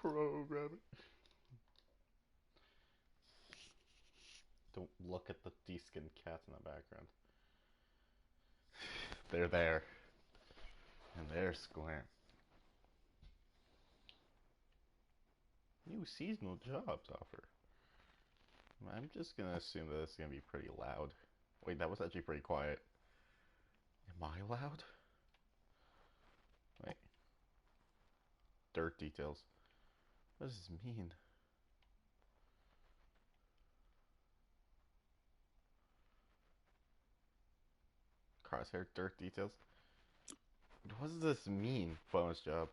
Programming. Don't look at the de-skinned cats in the background. They're there. And they're square. New seasonal jobs offer. I'm just gonna assume that it's gonna be pretty loud. Wait, that was actually pretty quiet. Am I loud? Wait. Dirt details. What does this mean? Crosshair dirt details. What does this mean? Bonus job.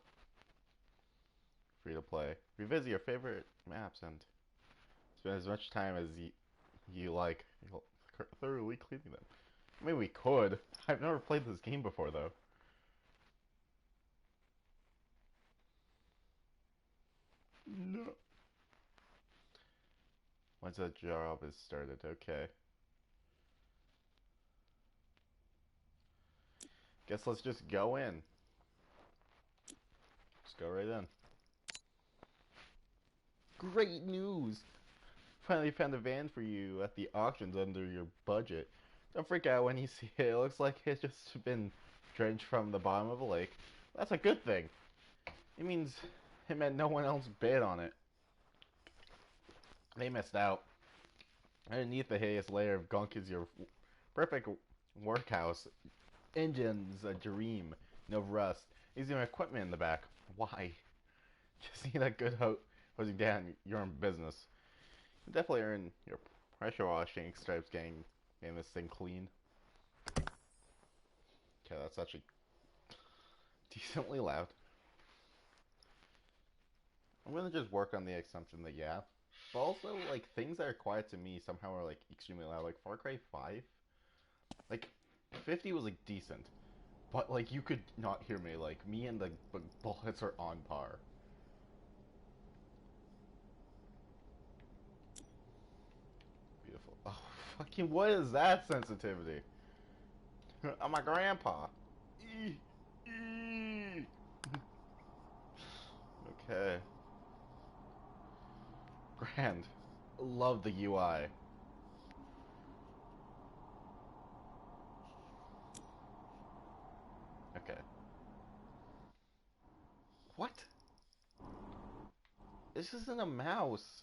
Free to play. Revisit your favorite maps and spend as much time as you like thoroughly cleaning them. I mean, we could. I've never played this game before, though. No. Once a job is started, okay. Guess let's just go in. Just go right in. Great news! Finally found a van for you at the auctions under your budget. Don't freak out when you see it. It looks like it's just been drenched from the bottom of a lake. That's a good thing. It meant no one else bid on it. They missed out. Underneath the hideous layer of gunk is your perfect workhouse. Engines a dream, no rust. Easy equipment in the back. Why? Just need a good hosing down your own business. You definitely earn your pressure washing stripes getting this thing clean. Okay, that's actually decently loud. I'm gonna just work on the assumption that yeah. But also, like, things that are quiet to me somehow are, like, extremely loud. Like, Far Cry 5? Like, 50 was, like, decent. But, like, you could not hear me. Like, me and the bullets are on par. Beautiful. Oh, fucking, what is that sensitivity? I'm my grandpa. Okay. Grand. Love the UI. Okay. What? This isn't a mouse.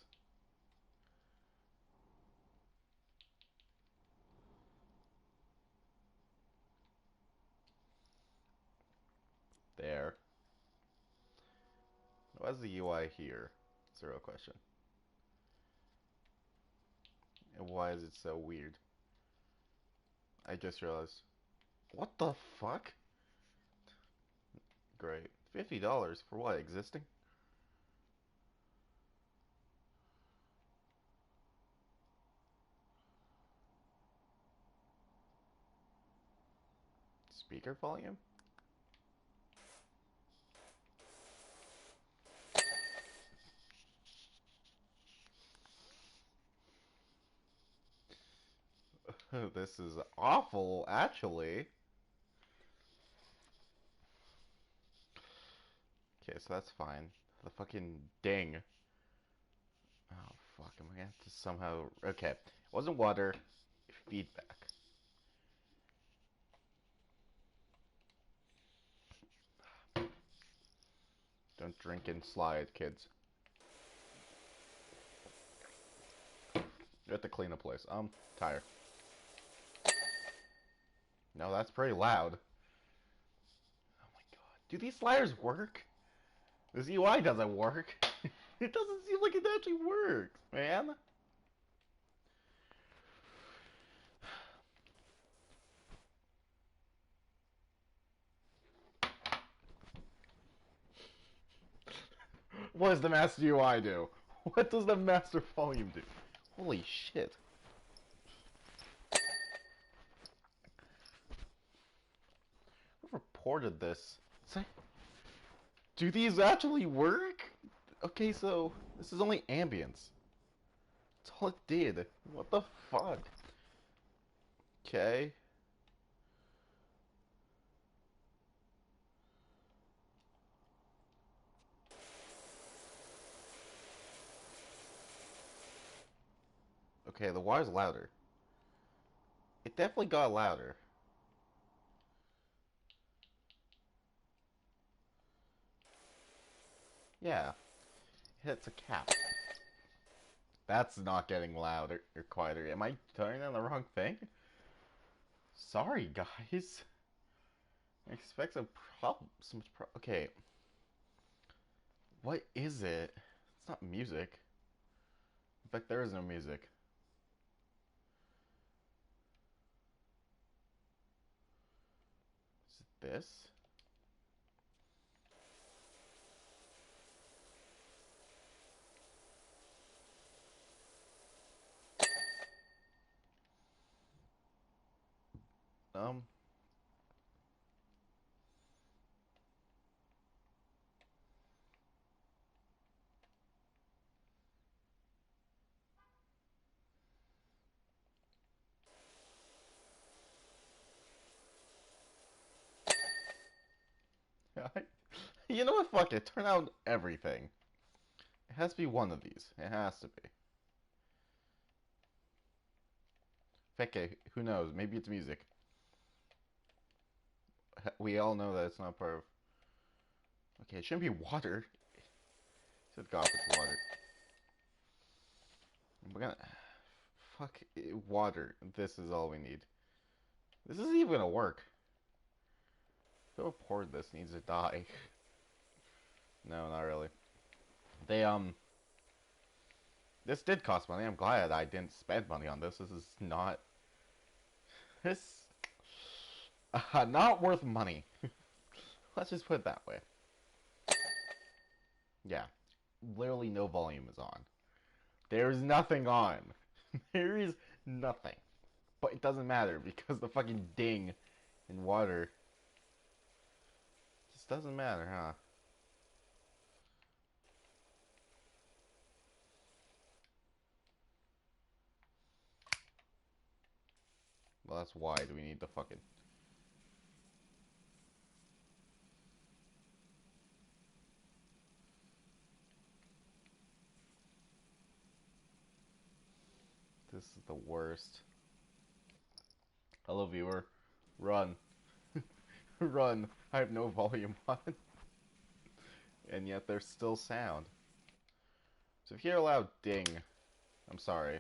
There. Why's the UI here? It's a real question. And why is it so weird? I just realized. What the fuck? Great. $50 for what? Existing? Speaker volume? This is awful, actually. Okay, so that's fine. The fucking ding. Oh, fuck. Am I gonna have to somehow... Okay. It wasn't water. Feedback. Don't drink and slide, kids. You have to clean the place. Tired. No, that's pretty loud. Oh my god. Do these sliders work? This UI doesn't work. It doesn't seem like it actually works, man. What does the master UI do? What does the master volume do? Holy shit. Who reported this? Do these actually work? Okay, so this is only ambience. That's all it did. What the fuck? Okay. Okay, the water's louder. It definitely got louder. Yeah, hits a cap. That's not getting louder or quieter. Am I turning on the wrong thing? Sorry, guys. I expect okay, what is it? It's not music. In fact, there is no music. Is it this? Um, you know what? Fuck it. Turn out everything. It has to be one of these. It has to be. Okay, who knows? Maybe it's music. We all know that it's not part of. Okay, it shouldn't be water. It said God, it's water. We're gonna. Fuck water. This is all we need. This isn't even gonna work. Whoever poured this needs to die. No, not really. They This did cost money. I'm glad I didn't spend money on this. This is not. This. Not worth money. Let's just put it that way. Yeah. Literally no volume is on. There's nothing on. There is nothing. But it doesn't matter because the fucking ding in water just doesn't matter, huh? Well, that's why do we need the fucking. This is the worst. Hello, viewer. Run. Run. I have no volume on. And yet there's still sound. So if you hear a loud ding, I'm sorry.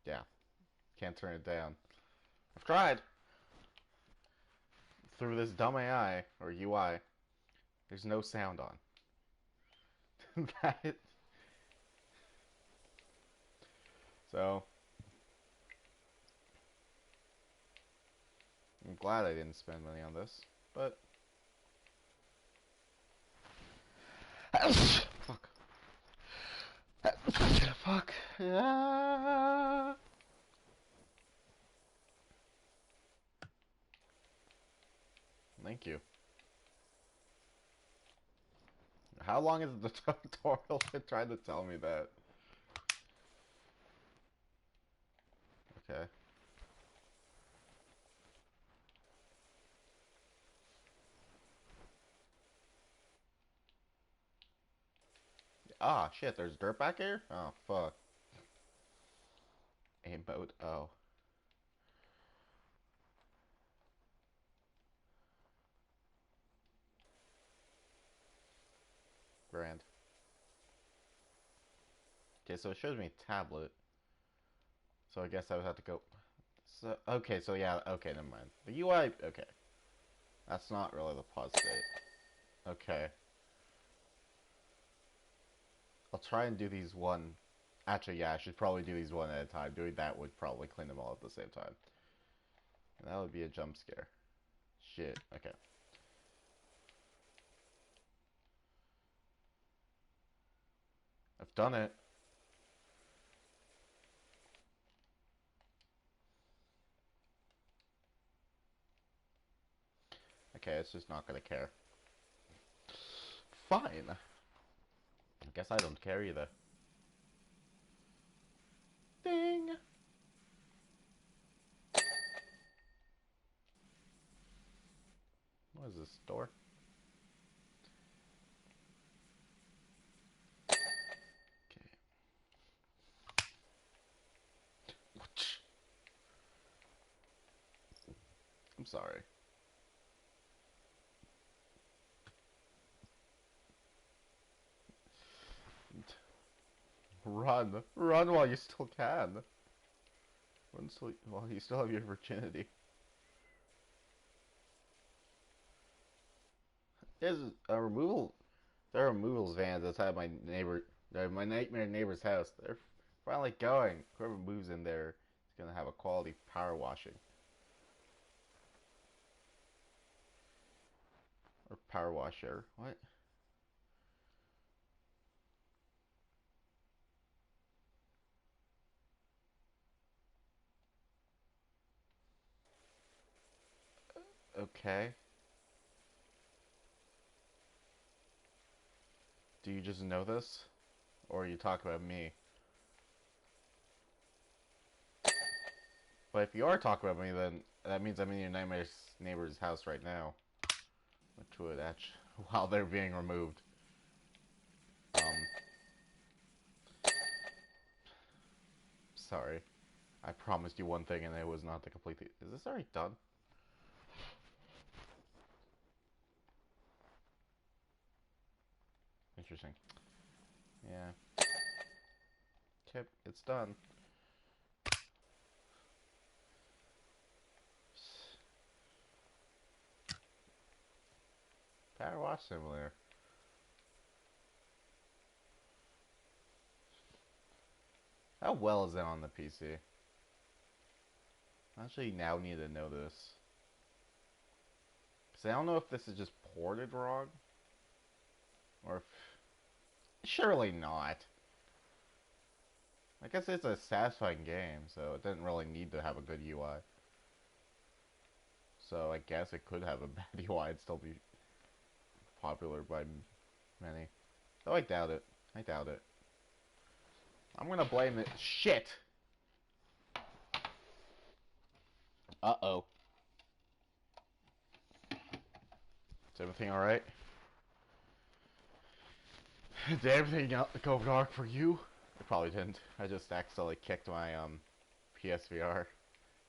Yeah. Can't turn it down. I've tried. Through this dumb AI, or UI, there's no sound on. that. So, I'm glad I didn't spend money on this. But. Fuck. Fuck. Ah. Thank you. How long is the tutorial been trying to tell me that? Okay. Ah, shit, there's dirt back here? Oh, fuck. A boat, oh. Grand. Okay, so it shows me tablet. So I guess I would have to go. So okay, so yeah, okay, never mind. The UI, okay, that's not really the pause state. Okay, I'll try and do these one. Actually, yeah, I should probably do these one at a time. Doing that would probably clean them all at the same time. And that would be a jump scare. Shit. Okay. I've done it. Okay, it's just not gonna care. Fine. I guess I don't care either. Ding. What is this door? I'm sorry. Run. Run while you still can. Run while you still have your virginity. There's a removal. There are removals vans outside my nightmare neighbor's house. They're finally going. Whoever moves in there is gonna have a quality power washing or power washer. What? Okay. Do you just know this, or you talk about me? But if you are talking about me, then that means I'm in your neighbor's house right now, which would actually while they're being removed. Sorry. I promised you one thing and it was not the complete. Is this already done? Interesting. Yeah. Okay, it's done. Power Wash Simulator. How well is it on the PC? I actually now need to know this. Because I don't know if this is just ported wrong. Or if... Surely not. I guess it's a satisfying game, so it didn't really need to have a good UI. So I guess it could have a bad UI and still be popular by many. Though I doubt it. I doubt it. I'm gonna blame it. Shit! Uh-oh. Is everything alright? Did everything go dark for you? It probably didn't. I just accidentally kicked my PSVR,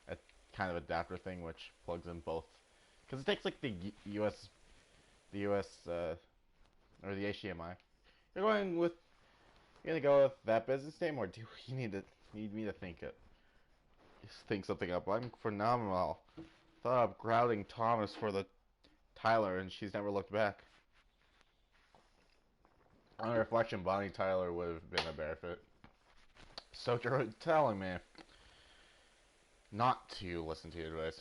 a kind of adapter thing which plugs in both. Because it takes like the US, or the HDMI. You're going with, you're gonna go with that business name, or do you need me to think something up? I'm phenomenal. Thought of grouting Thomas for the Tyler, and she's never looked back. On reflection, Bonnie Tyler would have been a better fit. So you're telling me not to listen to your advice.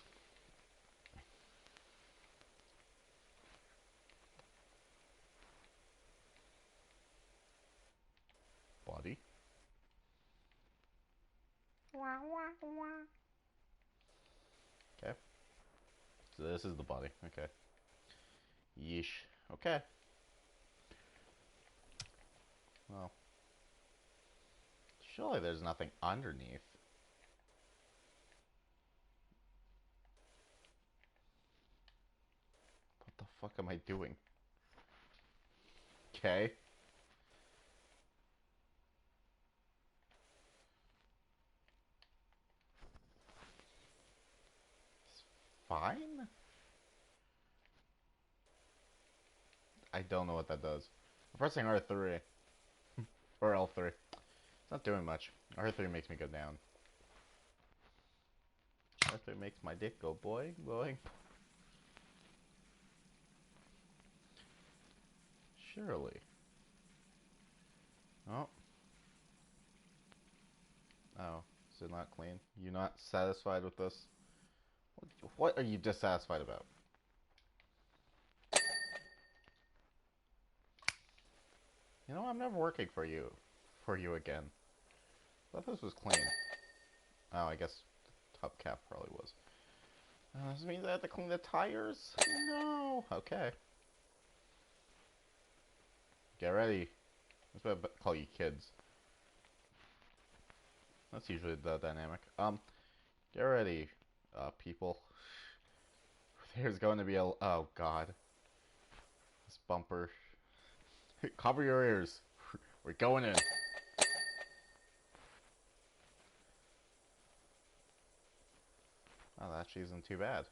Body. Okay. So this is the body. Okay. Yeesh. Okay. Well, surely there's nothing underneath. What the fuck am I doing? Okay. It's fine? I don't know what that does. I'm pressing R3. Or L3. It's not doing much. R3 makes me go down. R3 makes my dick go boing, boing. Surely. Oh. Oh. Is it not clean? You not satisfied with this? What are you dissatisfied about? You know, I'm never working for you. For you again. I thought this was clean. Oh, I guess the top cap probably was. Does this mean I have to clean the tires? No. Okay. Get ready. That's what I call you kids. That's usually the dynamic. Get ready, people. There's going to be a... Oh, God. This bumper. Cover your ears. We're going in. Oh, that actually isn't too bad.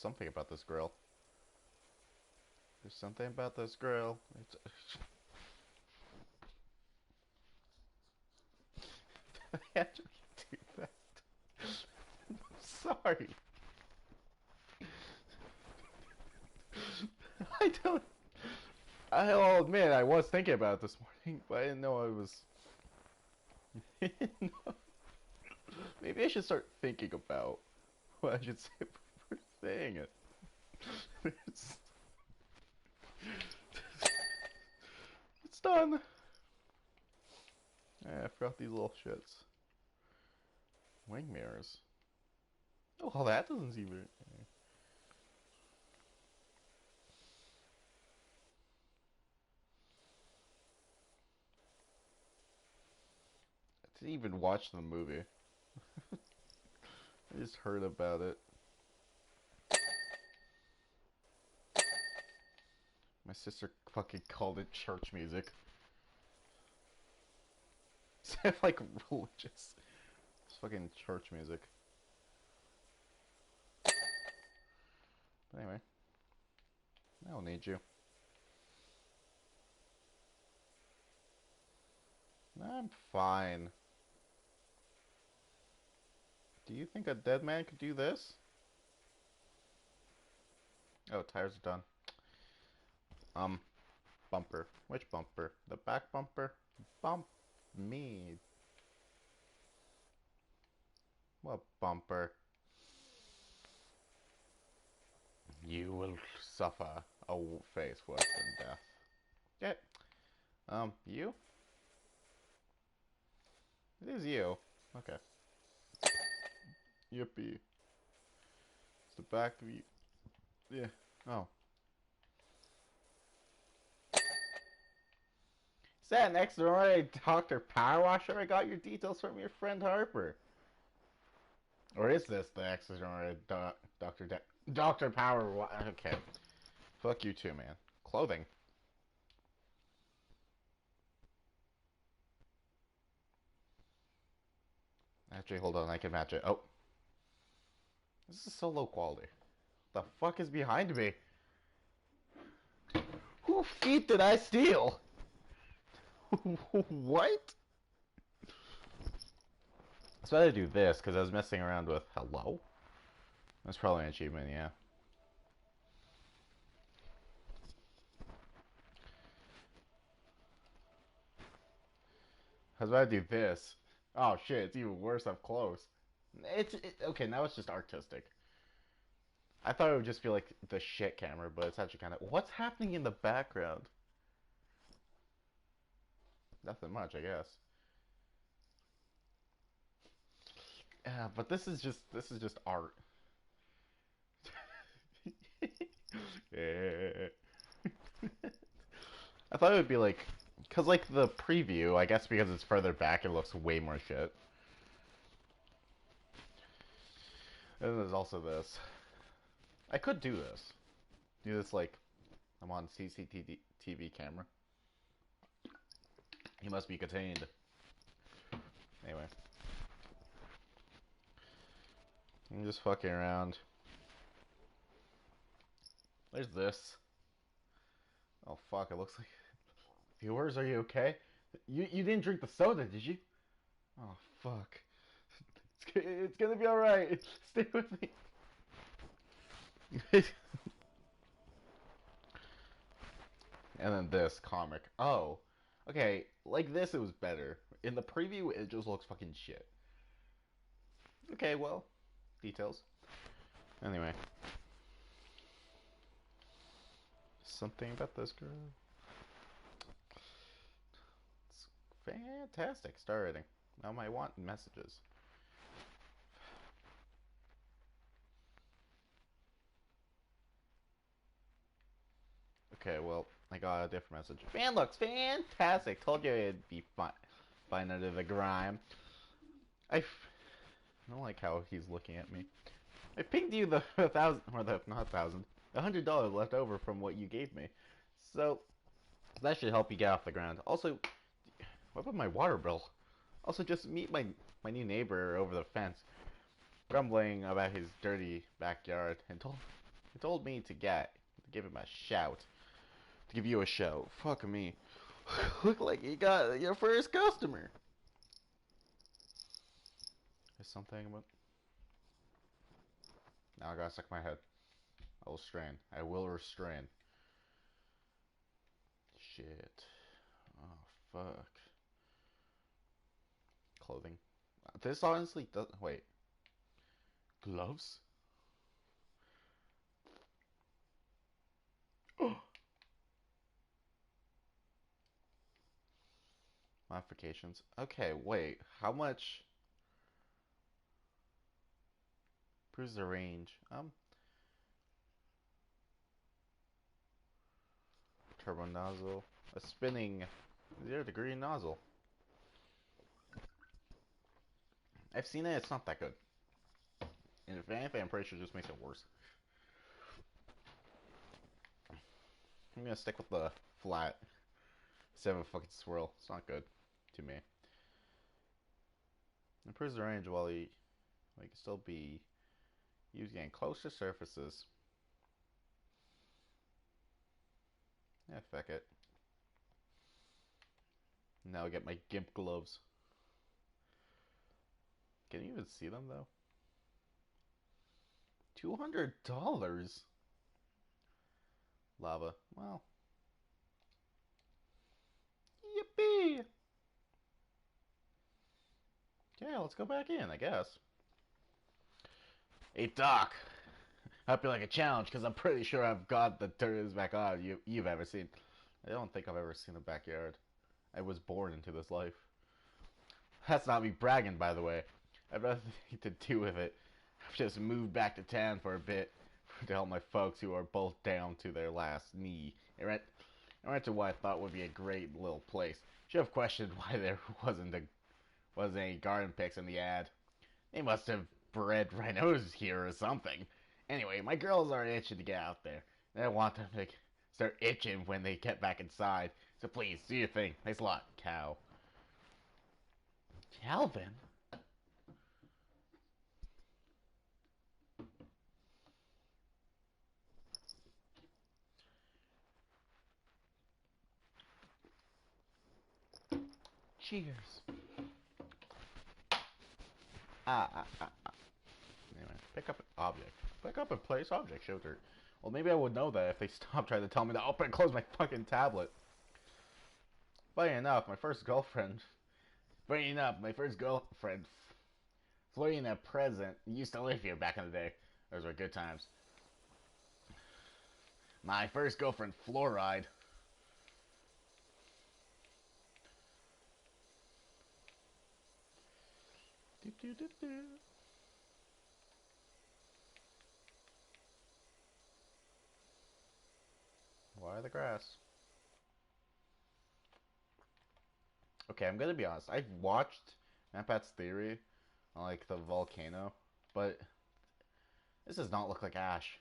something about this grill. There's something about this grill. It's I actually do that. I'm sorry. I don't. I'll admit I was thinking about it this morning, but I didn't know I was. Maybe I should start thinking about what I should say before saying it. It's, it's done. Yeah, I forgot these little shits. Wing mirrors. Oh, well, that doesn't seem very. I didn't even watch the movie. I just heard about it. My sister fucking called it church music. Sound like religious. It's fucking church music. But anyway, I don't need you. I'm fine. Do you think a dead man could do this? Oh, tires are done. Bumper. Which bumper? The back bumper? Bump me. What bumper? You will suffer a face worse than death. Yeah. You? It is you. Okay. Yippee. It's the back of you. Yeah. Oh. Is that an extraordinary Dr. PowerWash, or I got your details from your friend Harper? Or is this the extraordinary Dr. PowerWash? Okay. Fuck you too, man. Clothing. Actually, hold on, I can match it. Oh. This is so low quality. The fuck is behind me? Whose feet did I steal? What? So I had to do this because I was messing around with hello. That's probably an achievement, yeah. I was about to do this. Oh shit, it's even worse up close. Okay, now it's just artistic. I thought it would just be like the shit camera, but it's actually kind of. What's happening in the background? Nothing much, I guess. Yeah, but this is just art. Yeah. I thought it would be like, cause like the preview, I guess because it's further back, it looks way more shit. And there's also this. I could do this. Do this like I'm on CCTV camera. He must be contained. Anyway, I'm just fucking around. There's this. Oh fuck! It looks like viewers. Are you okay? You didn't drink the soda, did you? Oh fuck! It's gonna be all right. Stay with me. And then this comic. Oh, okay. Like this, it was better. In the preview, it just looks fucking shit. Okay, well, details. Anyway, something about this girl. It's fantastic. Star rating. Now I want messages. Okay, well, I got a different message. Fan looks fantastic. Told you it'd be fine. Fine under the grime. I don't like how he's looking at me. I pinged you the 1,000, or the not 1,000, $100 left over from what you gave me. So that should help you get off the ground. Also, what about my water bill? Also, just meet my new neighbor over the fence, grumbling about his dirty backyard, and He told me to give him a shout. To give you a show. Fuck me. Look like you got your first customer. There's something about... Now I gotta suck my head. I will restrain. I will restrain. Shit. Oh, fuck. Clothing. This honestly doesn't... Wait. Gloves? Modifications. Okay, wait. How much... Improves the range. Turbo nozzle. A spinning 0-degree nozzle. I've seen it. It's not that good. And if anything, I'm pretty sure it just makes it worse. I'm gonna stick with the flat instead of a fucking swirl. It's not good to me. Improves the range while he can still be used getting close to surfaces. Yeah, fuck it. Now I get my gimp gloves. Can you even see them though? $200. Lava. Well. Yippee! Okay, let's go back in, I guess. Hey, Doc. I hope you like a challenge, because I'm pretty sure I've got the dirtiest backyard you've ever seen. I don't think I've ever seen a backyard. I was born into this life. That's not me bragging, by the way. I've nothing to do with it. I've just moved back to town for a bit to help my folks who are both down to their last knee. I went to what I thought would be a great little place. Should have questioned why there wasn't any garden pics in the ad. They must have bred rhinos here or something. Anyway, my girls are itching to get out there. And I want them to start itching when they get back inside. So please, do your thing. Thanks a lot, cow. Calvin? Cheers. Anyway, pick up an object. Pick up and place object shelter. Well, maybe I would know that if they stopped trying to tell me to open and close my fucking tablet. Funny enough, my first girlfriend, flirting a present, used to live here back in the day. Those were good times. My first girlfriend, Fluoride. Why the grass? Okay, I'm gonna be honest. I've watched MatPat's theory on like the volcano, but this does not look like ash.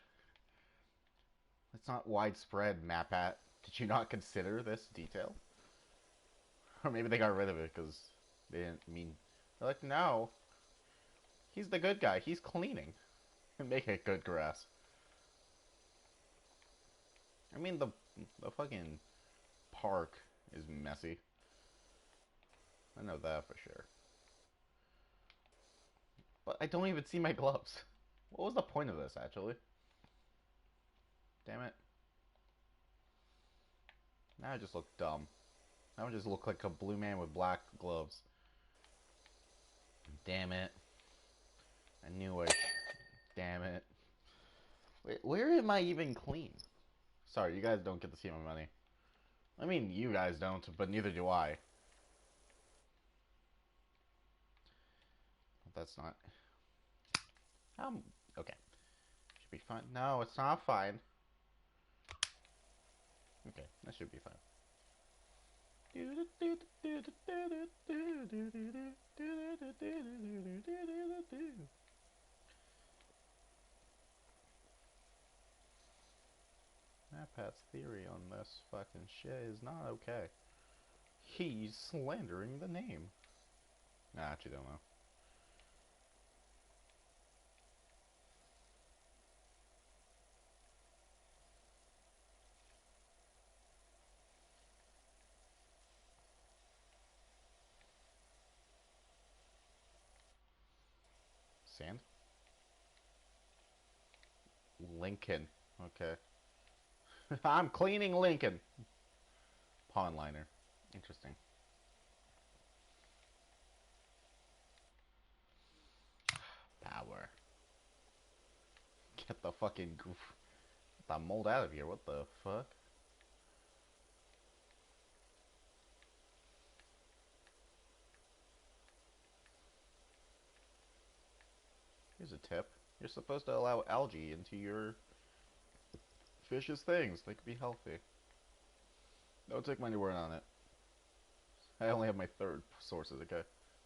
It's not widespread, MatPat. Did you not consider this detail? Or maybe they got rid of it because they didn't mean. They're like, no, he's the good guy. He's cleaning and making it good grass. I mean, the fucking park is messy. I know that for sure. But I don't even see my gloves. What was the point of this, actually? Damn it. Now I just look dumb. Now I just look like a blue man with black gloves. Damn it. I knew it. Damn it. Wait, where am I even clean? Sorry, you guys don't get to see my money. I mean, you guys don't, but neither do I. That's not... okay. Should be fine. No, it's not fine. Okay, that should be fine. MatPat's theory on this fucking shit is not okay. He's slandering the name. Nah, I actually don't know. sand? Lincoln. Okay. I'm cleaning Lincoln. Pond liner. Interesting. Power. Get the fucking goof. Get the mold out of here. What the fuck? Here's a tip. You're supposed to allow algae into your fish's things. They could be healthy. Don't take my word on it. I only have my third sources, okay?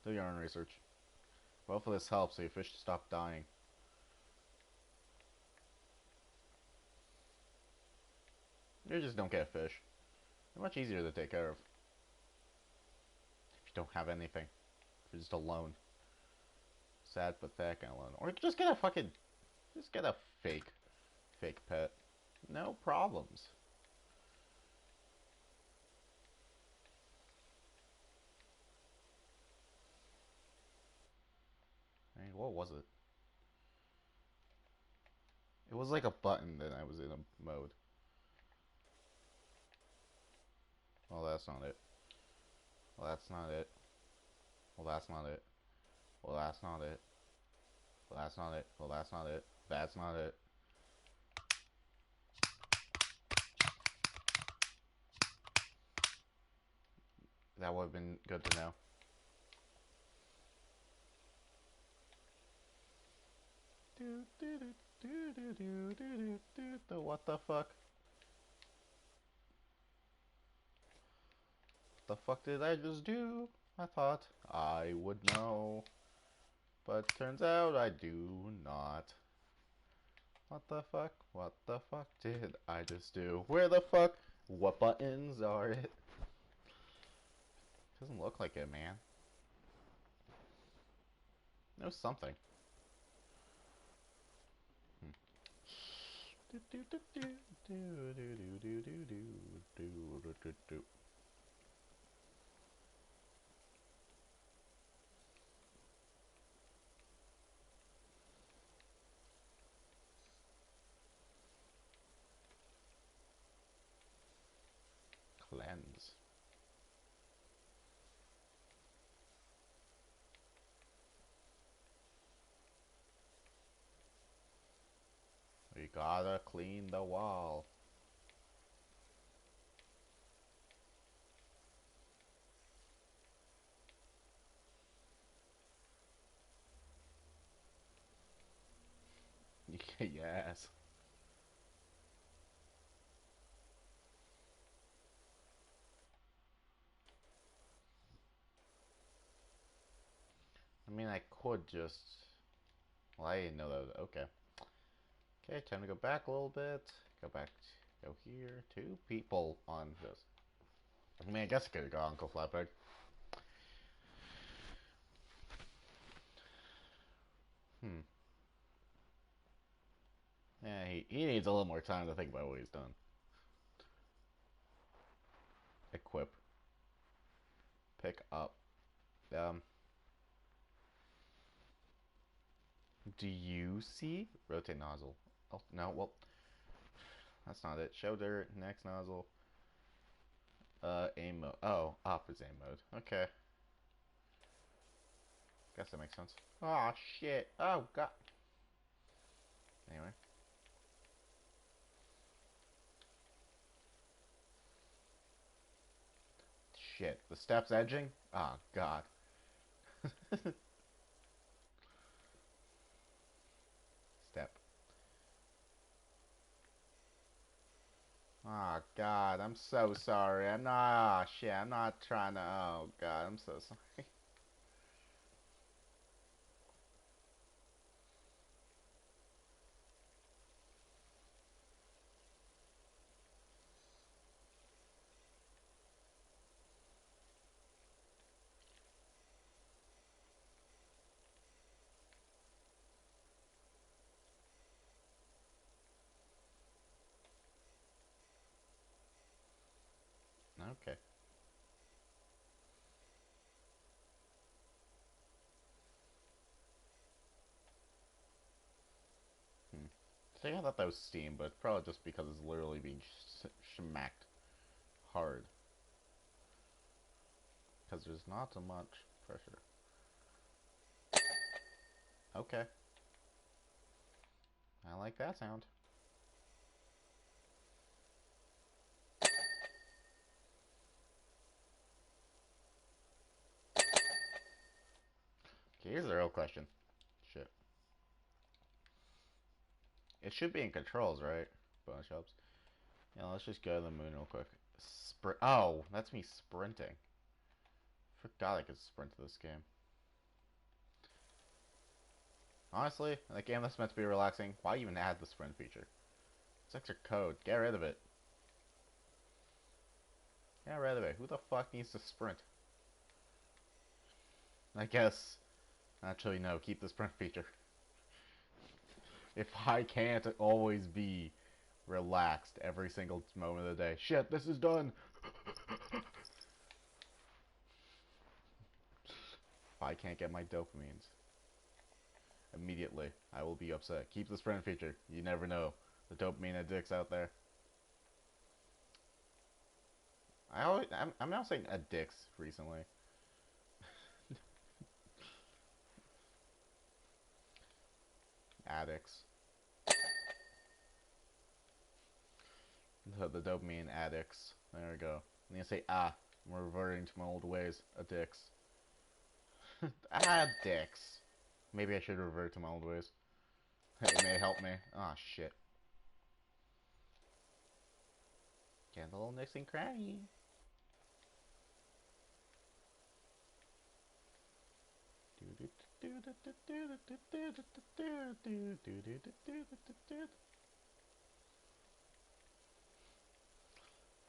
Do your own research. Hopefully this helps so your fish stop dying. You just don't get a fish. They're much easier to take care of. If you don't have anything. If you're just alone. Sad, pathetic, and alone. Or just get a fucking... Just get a fake pet. No problems. I mean, what was it? It was like a button that I was in a mode. Well, that's not it. Well, that's not it. Well, that's not it. Well, that's not it. Well, that's not it. Well, that's not it. That's not it. That would have been good to know. What the fuck? What the fuck did I just do? I thought I would know. But turns out I do not. What the fuck? What the fuck did I just do? Where the fuck? What buttons are it? Doesn't look like it, man. No something. Cleanse. We gotta clean the wall. Yes. I mean, I could just... Well, I didn't know that was... Okay. Okay, time to go back a little bit. Go back... Go here. 2 people on this. I mean, I guess I could have got Uncle Flatback. Yeah, he needs a little more time to think about what he's done. Equip. Pick up. Um... Do you see? Rotate nozzle. Oh, no, well... That's not it. Show dirt. Next nozzle. Aim mode. Oh, up is aim mode. Okay. Guess that makes sense. Oh, shit. Oh, God. Anyway. Shit. The step's edging? Oh, God. Step. Oh, God. I'm so sorry. I'm not... Oh, shit. I'm not trying to... Oh, God. I'm so sorry. Okay. I thought that was steam, but it's probably just because it's literally being smacked hard. Because there's not so much pressure. Okay. I like that sound. Okay, here's the real question. Shit. It should be in controls, right? Bonus helps. Yeah, let's just go to the moon real quick. Oh, that's me sprinting. Forgot I could sprint to this game. Honestly, in a game that's meant to be relaxing, why even add the sprint feature? It's extra code. Get rid of it. Get rid of it. Who the fuck needs to sprint? I guess. Actually, no. Keep the sprint feature. If I can't always be relaxed every single moment of the day. Shit, this is done. If I can't get my dopamines immediately, I will be upset. Keep the sprint feature. You never know. The dopamine addicts out there. I'm now saying addicts recently. Addicts. The dopamine addicts. There we go. I'm gonna say I'm reverting to my old ways. Addicts. Addicts. Maybe I should revert to my old ways. It may help me. Ah, oh, shit. Get a little nooks and cranny.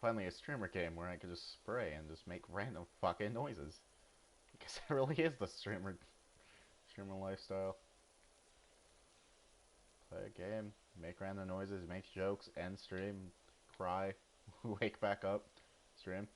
Finally, a streamer game where I could just spray and just make random fucking noises. Because that really is the streamer lifestyle. Play a game, make random noises, make jokes, end stream, cry, wake back up, stream.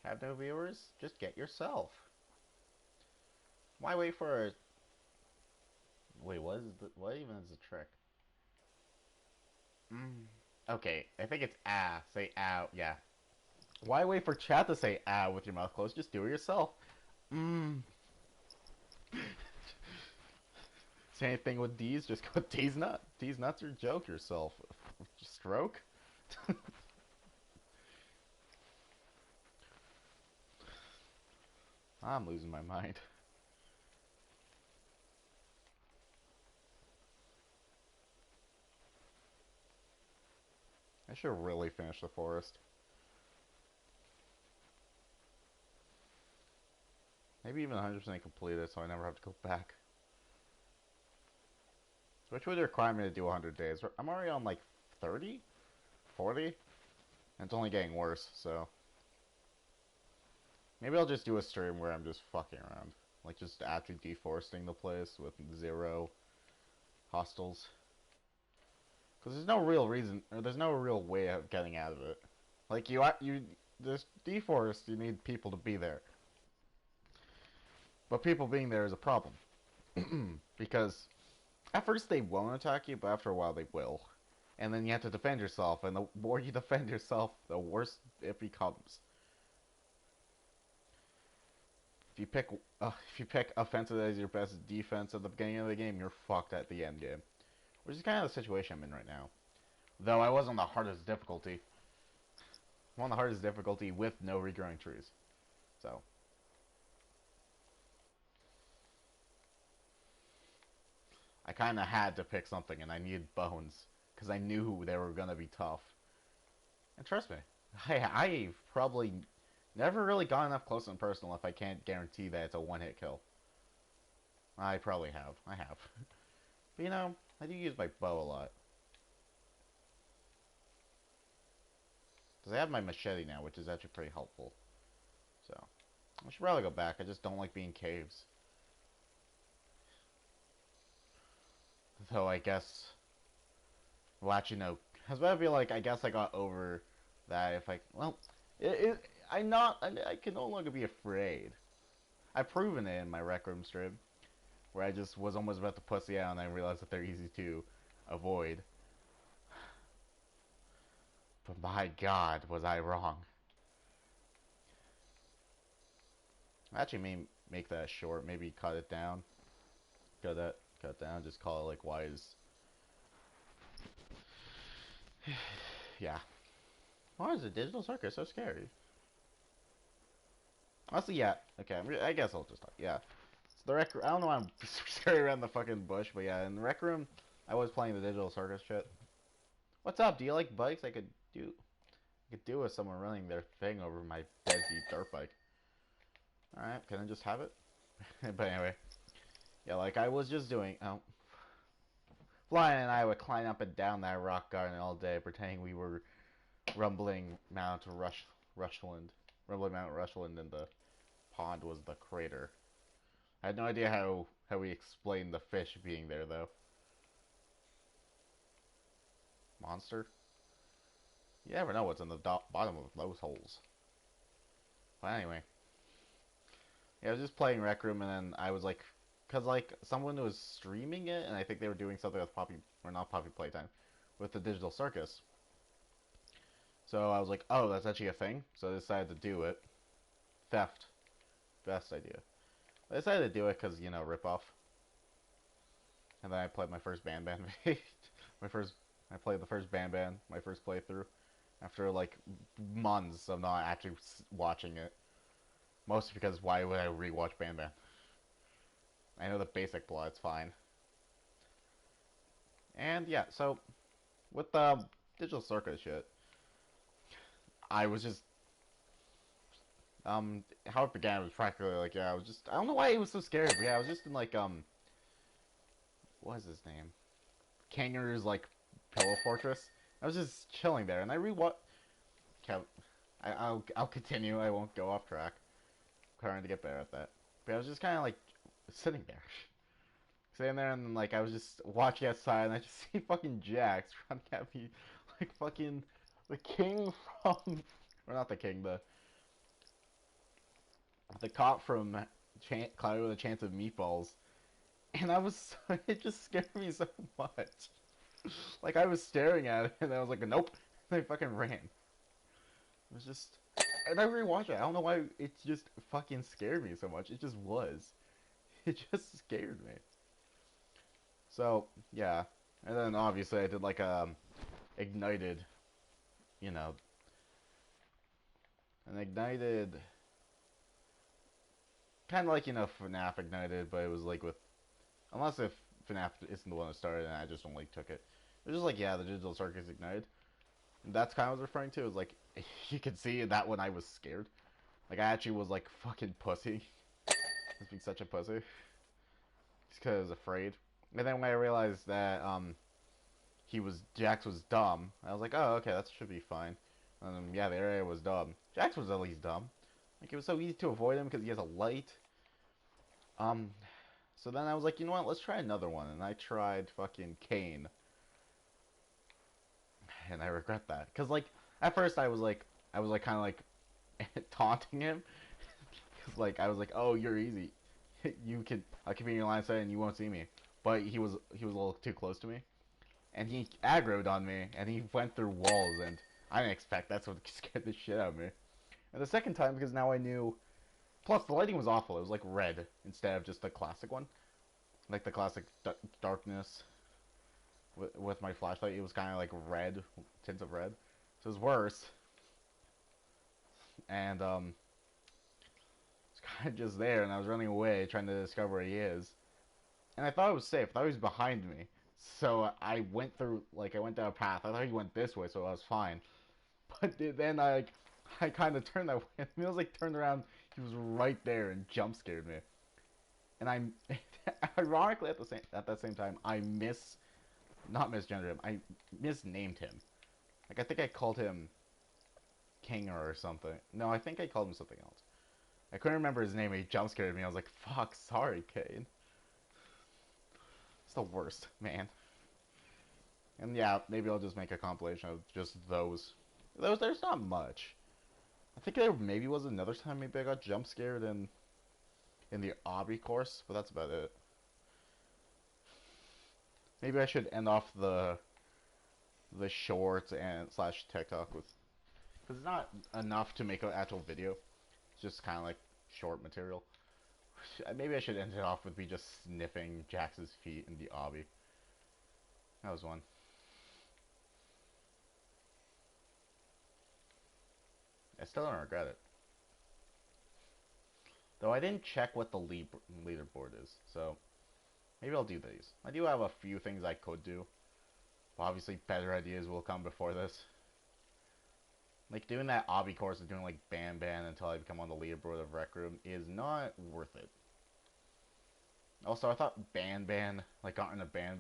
Have no viewers? Just get yourself. Why wait for a... Wait, what even is the trick? Okay, I think it's say yeah. Why wait for chat to say with your mouth closed? Just do it yourself. Say anything with D's, just go D's nuts. D's nuts or joke yourself. Stroke? I'm losing my mind. I should really finish the forest. Maybe even 100% complete it so I never have to go back. Which would require me to do 100 days. I'm already on like 30? 40? And it's only getting worse, so... Maybe I'll just do a stream where I'm just fucking around. Like, just actually deforesting the place with 0 hostiles. Because there's no real reason, or there's no real way of getting out of it. Like, this deforest, you need people to be there. But people being there is a problem. Because at first they won't attack you, but after a while they will. And then you have to defend yourself, and the more you defend yourself, the worse it becomes. If you pick offensive as your best defense at the beginning of the game, you're fucked at the end game. Which is kind of the situation I'm in right now. Though I was on the hardest difficulty. I'm on the hardest difficulty with no regrowing trees. So. I kind of had to pick something, and I needed bones. Because I knew they were going to be tough. And trust me, I've probably never really gotten up close and personal if I can't guarantee that it's a one-hit kill. I probably have. I have. But you know, I do use my bow a lot. Because I have my machete now, which is actually pretty helpful. So, I should probably go back. I just don't like being caves. Though I guess, well, actually no. I feel like I guess I got over that. If I well, I'm not. I can no longer be afraid. I've proven it in my Rec Room stream, where I just was almost about to pussy out and I realized that they're easy to avoid. But my God, was I wrong. I actually may make that short. Maybe cut it down. Cut it down. Just call it like wise. Yeah. Why is the digital circus so scary? Honestly, yeah. Okay, I guess I'll just talk. Yeah. It's the rec. I don't know why I'm scary around the fucking bush, but yeah, in the rec room, I was playing the digital circus shit. What's up? Do you like bikes? I could do with someone running their thing over my deadbeat dirt bike. All right, can I just have it? But anyway, yeah, like I was just doing. Oh, Flying and I would climb up and down that rock garden all day, pretending we were rumbling Mount Rushland. Rumbling Mount Rushland, and the pond was the crater. I had no idea how we explained the fish being there though. Monster? You never know what's in the bottom of those holes. But anyway, yeah, I was just playing Rec Room, and then I was like, cause like someone was streaming it, and I think they were doing something with Poppy or not Poppy Playtime, with the Digital Circus. So I was like, oh, that's actually a thing. So I decided to do it. Theft, best idea. I decided to do it because rip off. And then I played my first Ban Ban. my first, I played the first Ban Ban, my first playthrough, after like months of not actually watching it. Mostly because why would I rewatch Ban Ban? I know the basic plot, it's fine. And yeah, so with the Digital Circus shit, I was just how it began was practically like, yeah, I don't know why it was so scary, but yeah, I was just in like what is his name? Kangaroo's like pillow fortress. I was just chilling there, and I rewatched. Okay, I'll continue. I won't go off track. I'm trying to get better at that. But I was just kind of like sitting there, sitting there, and then, like I was just watching outside, and I just see fucking Jax running at me, like fucking the king from, or not the king, the cop from Cloudy with a Chance of Meatballs, and it just scared me so much. Like I was staring at it, and I was like, nope, and I fucking ran. It was just, and I rewatched it. I don't know why it just fucking scared me so much. It just was. It just scared me. So yeah, and then obviously I did like ignited, you know, an ignited, kind of like FNAF ignited, but it was like with unless if FNAF isn't the one that started and I just only took it. It was just like, yeah, the Digital Circus ignited. And that's kind of what I was referring to. It was like, you could see that when I was scared. Like, I actually was like fucking pussy. I was being such a pussy. Just because I was afraid. And then when I realized that, Jax was dumb, I was like, oh, okay, that should be fine. Yeah, the area was dumb. Jax was at least dumb. Like, it was so easy to avoid him because he has a light. So then I was like, you know what, let's try another one. And I tried fucking Kane. And I regret that. Because, like, at first I was like kind of like taunting him. Because, like, I was like, oh, you're easy. I can be in your line of sight and you won't see me. But he was a little too close to me. And he aggroed on me. And he went through walls. And I didn't expect that's what scared the shit out of me. And the second time, because now I knew. Plus, the lighting was awful. It was like red instead of just the classic one. Like the classic darkness. With my flashlight, it was kind of like red, tints of red. So it was worse. And, it's kind of just there, and I was running away, trying to discover where he is. And I thought it was safe. I thought he was behind me. So I went down a path. I thought he went this way, so I was fine. But then I kind of turned that way. And it was like turned around. He was right there and jump scared me. And ironically at that same time, not misgendered him. I misnamed him. Like I think I called him Kinger or something. No, I think I called him something else. I couldn't remember his name. He jump scared me. I was like, "Fuck, sorry, Kane." It's the worst, man. And yeah, maybe I'll just make a compilation of just those. There's not much. I think there maybe was another time maybe I got jump scared in the obby course, but that's about it. Maybe I should end off the shorts and slash TikTok with, because it's not enough to make an actual video. It's just kind of like short material. Maybe I should end it off with me just sniffing Jax's feet in the obby. That was one. I still don't regret it. Though I didn't check what the leaderboard is, so maybe I'll do these. I do have a few things I could do. But obviously, better ideas will come before this. Like, doing that obby course and doing, like, Ban until I become on the leaderboard of Rec Room is not worth it. Also, I thought like, gotten a Ban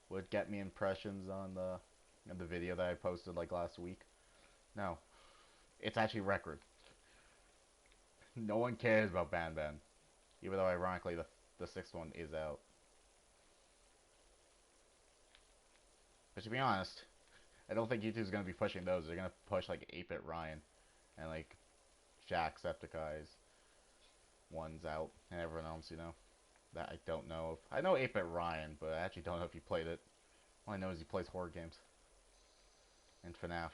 would get me impressions on the video that I posted, like, last week. No. It's actually Rec Room. No one cares about Ban. Even though, ironically, the sixth one is out. But to be honest, I don't think YouTube's gonna be pushing those. They're gonna push, like, 8-Bit Ryan and, like, Jacksepticeye's ones out, and everyone else, that I don't know of. I know 8-Bit Ryan, but I actually don't know if he played it. All I know is he plays horror games. And FNAF.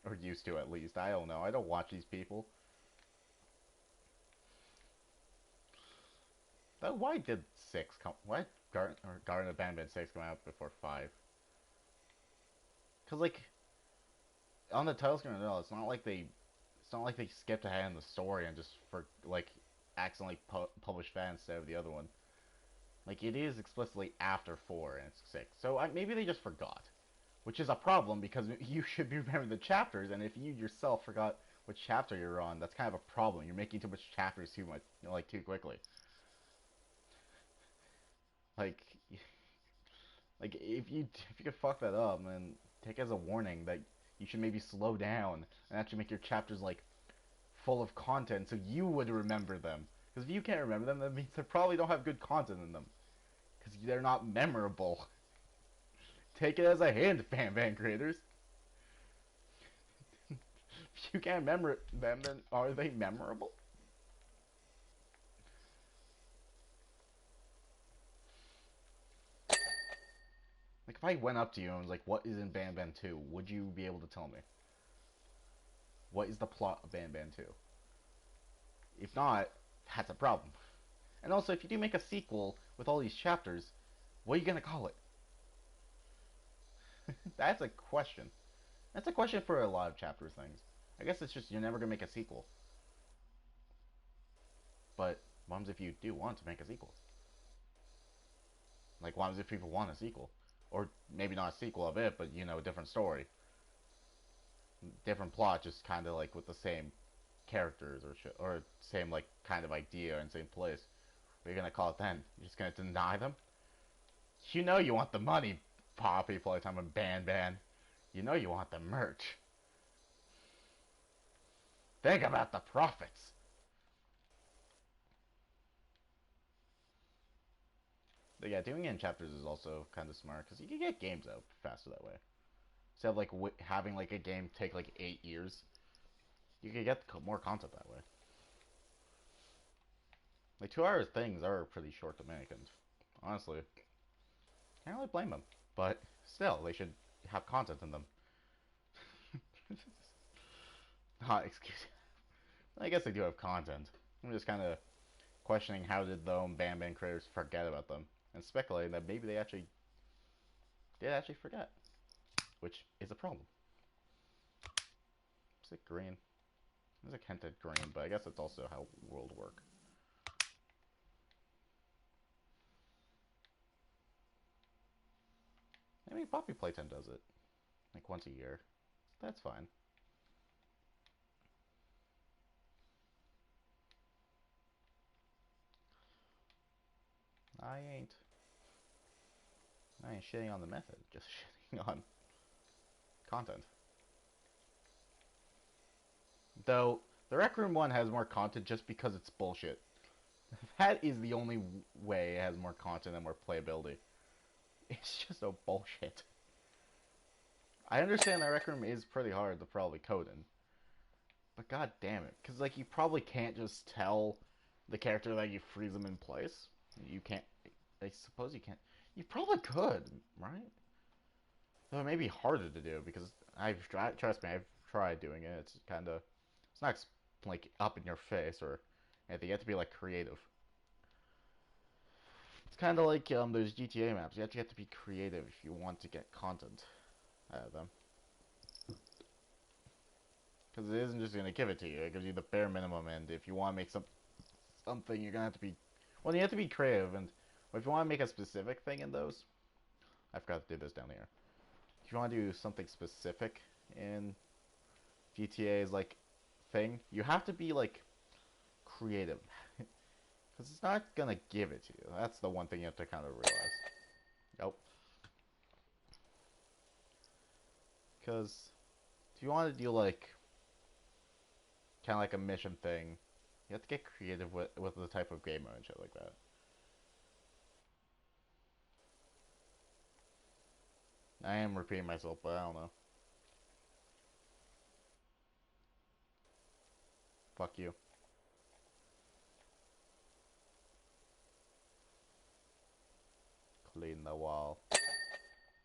Or used to, at least. I don't know. I don't watch these people. Though, why did 6 come... Why did Garden of Banban 6 come out before 5? Because, like, on the title screen, no, it's not like they... It's not like they skipped ahead in the story and just, like, accidentally published that instead of the other one. Like, it is explicitly after 4 and it's 6. So, maybe they just forgot. Which is a problem, because you should be remembering the chapters, and if you yourself forgot which chapter you're on, that's kind of a problem. You're making too much chapters too much, like, too quickly. Like, if you could fuck that up, then take it as a warning that you should maybe slow down and actually make your chapters, like, full of content so you would remember them. Because if you can't remember them, that means they probably don't have good content in them. Because they're not memorable. Take it as a hint, Ban creators. If you can't remember them, then are they memorable? Like, if I went up to you and was like, what is in Ban 2, would you be able to tell me? What is the plot of Ban 2? If not, that's a problem. And also, if you do make a sequel with all these chapters, what are you going to call it? That's a question. That's a question for a lot of chapter things. I guess it's just you're never going to make a sequel. But what happens if you do want to make a sequel? Like, what happens if people want a sequel? Or maybe not a sequel of it, but, a different story. Different plot, just kind of like with the same characters or same, like, kind of idea and same place. What are you going to call it then? You're just going to deny them? You know you want the money, Poppy Playtime and Ban. You know you want the merch. Think about the profits. But yeah, doing it in chapters is also kind of smart because you can get games out faster that way. Instead of like having like a game take like 8 years, you can get more content that way. Like 2 hour things are pretty short to make, and honestly, can't really blame them. But still, they should have content in them. Not excuse. I guess they do have content. I'm just kind of questioning how did the Ban creators forget about them, and speculating that maybe they actually did actually forget, which is a problem. Is it green? It's a hinted green, but I guess it's also how world work. Maybe Poppy Playtime does it, like once a year. That's fine. I ain't. I ain't shitting on the method, just shitting on content. Though, the Rec Room one has more content just because it's bullshit. That is the only way it has more content and more playability. It's just so bullshit. I understand that Rec Room is pretty hard to probably code in. But god damn it. Because, like, you probably can't just tell the character that you freeze them in place. You can't. I suppose you can't. You probably could, right? Though it may be harder to do because I've tried. Trust me, I've tried doing it. It's kind of. It's not like up in your face or anything. You have to be like creative. It's kind of like those GTA maps. You have to be creative if you want to get content out of them. Because it isn't just going to give it to you. It gives you the bare minimum, and if you want to make something, you're going to have to be... Well, you have to be creative, and if you want to make a specific thing in those... I forgot to do this down here. If you want to do something specific in GTA's, like, thing, you have to be, like, creative. Because it's not going to give it to you. That's the one thing you have to kind of realize. Nope. Because if you want to do, like... kind of like a mission thing, you have to get creative with the type of game mode and shit like that. I am repeating myself, but I don't know. Fuck you. Clean the wall.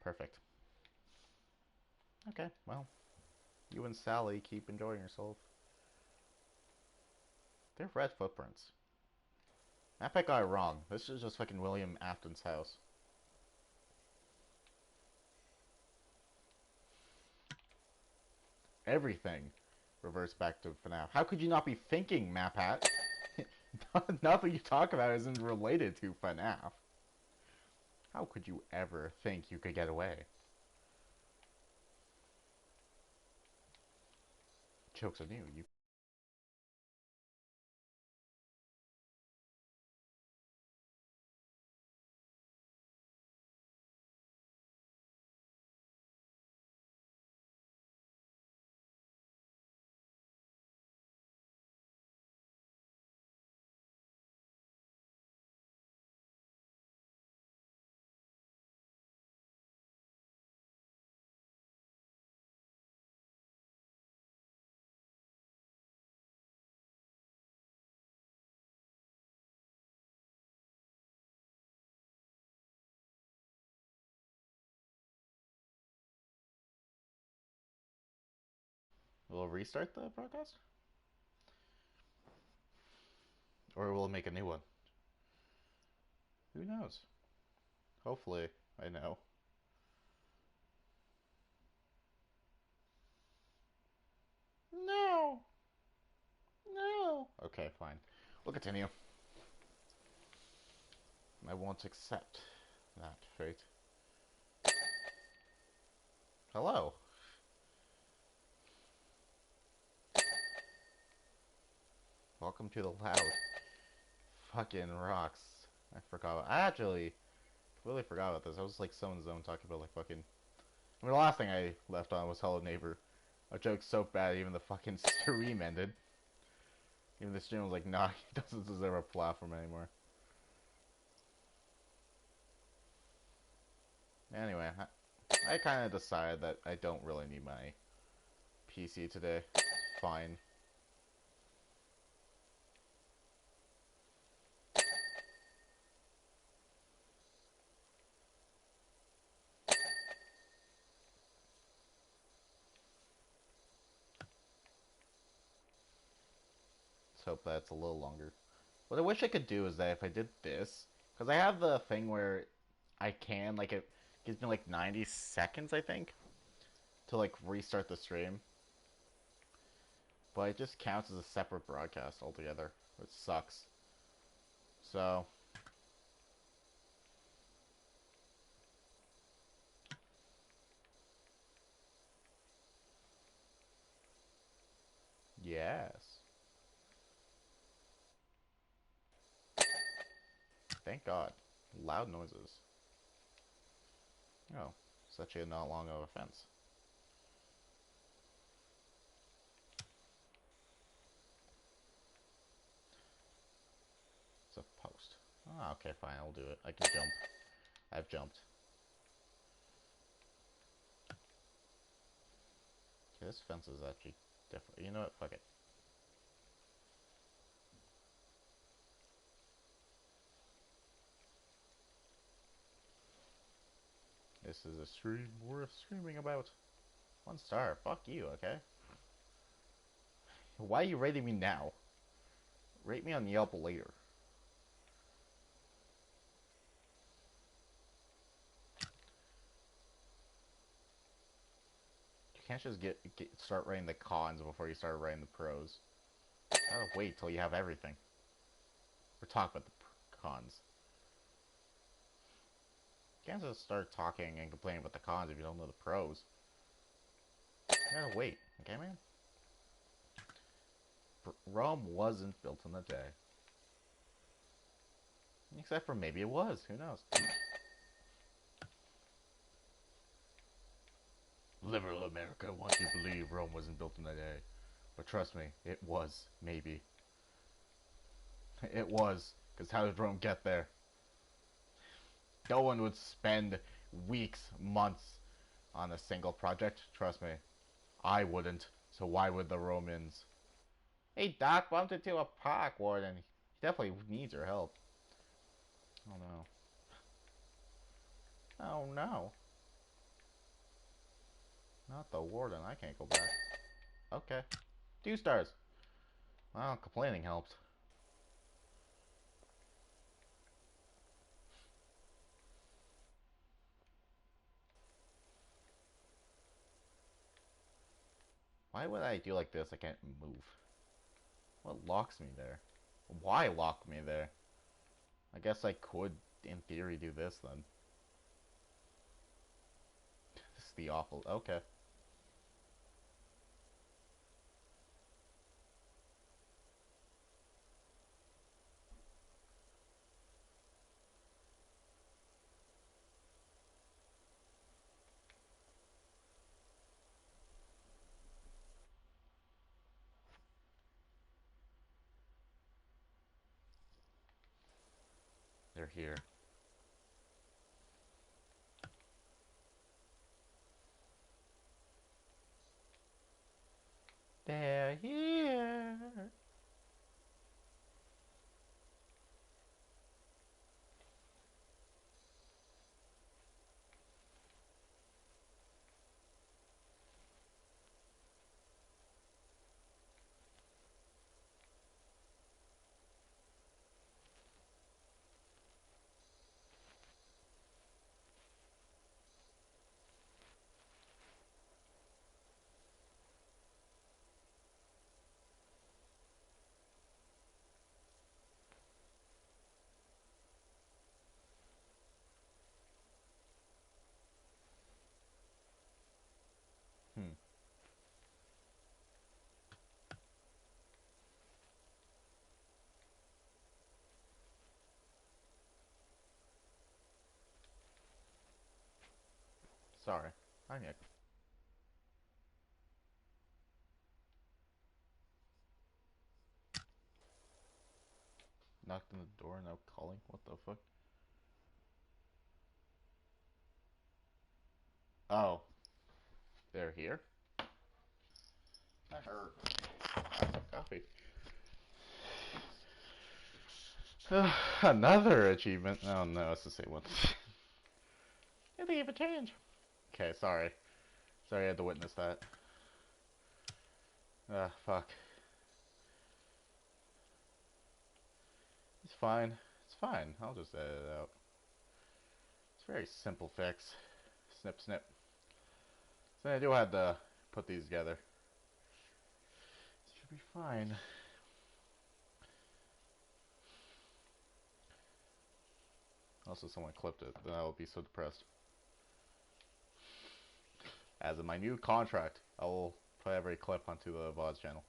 Perfect. Okay, well. You and Sally keep enjoying yourself. They're red footprints. I think I got it wrong. This is just fucking William Afton's house. Everything reverts back to FNAF. How could you not be thinking, MapHat? Nothing you talk about isn't related to FNAF. How could you ever think you could get away? Joke's on you. You. Will it restart the broadcast? Or will it make a new one? Who knows? Hopefully, I know. No! No! Okay, fine. We'll continue. I won't accept that fate. Hello. Welcome to the loud fucking rocks. I forgot. I actually completely forgot about this. I was like so in the zone talking about like fucking. I mean, the last thing I left on was Hello Neighbor. A joke so bad even the fucking stream ended. Even the stream was like, nah, he doesn't deserve a platform anymore. Anyway, I kind of decided that I don't really need my PC today. Fine. Let's hope that's a little longer. What I wish I could do is that if I did this, because I have the thing where I can, like, it gives me like 90 seconds, I think, to like restart the stream. But it just counts as a separate broadcast altogether, which sucks. So, yes. Thank God. Loud noises. Oh, such a not long of a fence. Oh, okay, fine, I'll do it. I can jump. I've jumped. Okay, this fence is actually different. You know what? Fuck it. This is a stream worth screaming about. 1 star. Fuck you, okay? Why are you rating me now? Rate me on Yelp later. You can't just start writing the cons before you start writing the pros. You gotta wait till you have everything. We're talking about the cons. You can't just start talking and complaining about the cons if you don't know the pros. You gotta wait, okay, man? Rome wasn't built in a day. Except for maybe it was. Who knows? Liberal America wants you to believe Rome wasn't built in a day. But trust me, it was. Maybe. It was. Because how did Rome get there? No one would spend weeks, months on a single project. Trust me. I wouldn't. So why would the Romans? Hey, Doc bumped into a park warden. He definitely needs your help. Oh no. Oh no. Not the warden. I can't go back. Okay. 2 stars. Well, complaining helped. Why would I do like this? I can't move. What locks me there? Why lock me there? I guess I could, in theory, do this then. This is the awful. Okay. They're here. They're here. Hmm. Sorry. Hi, Nick. Knocked on the door, now calling. What the fuck? Oh. They're here? I heard. Coffee. Another achievement. Oh no, it's the same one. Yeah, they gave a change. Okay, sorry. Sorry I had to witness that. Fuck. It's fine. It's fine. I'll just edit it out. It's a very simple fix. Snip, snip. So I do have to put these together. It should be fine. Also, someone clipped it. Then I will be so depressed. As in my new contract, I will put every clip onto the VODs channel.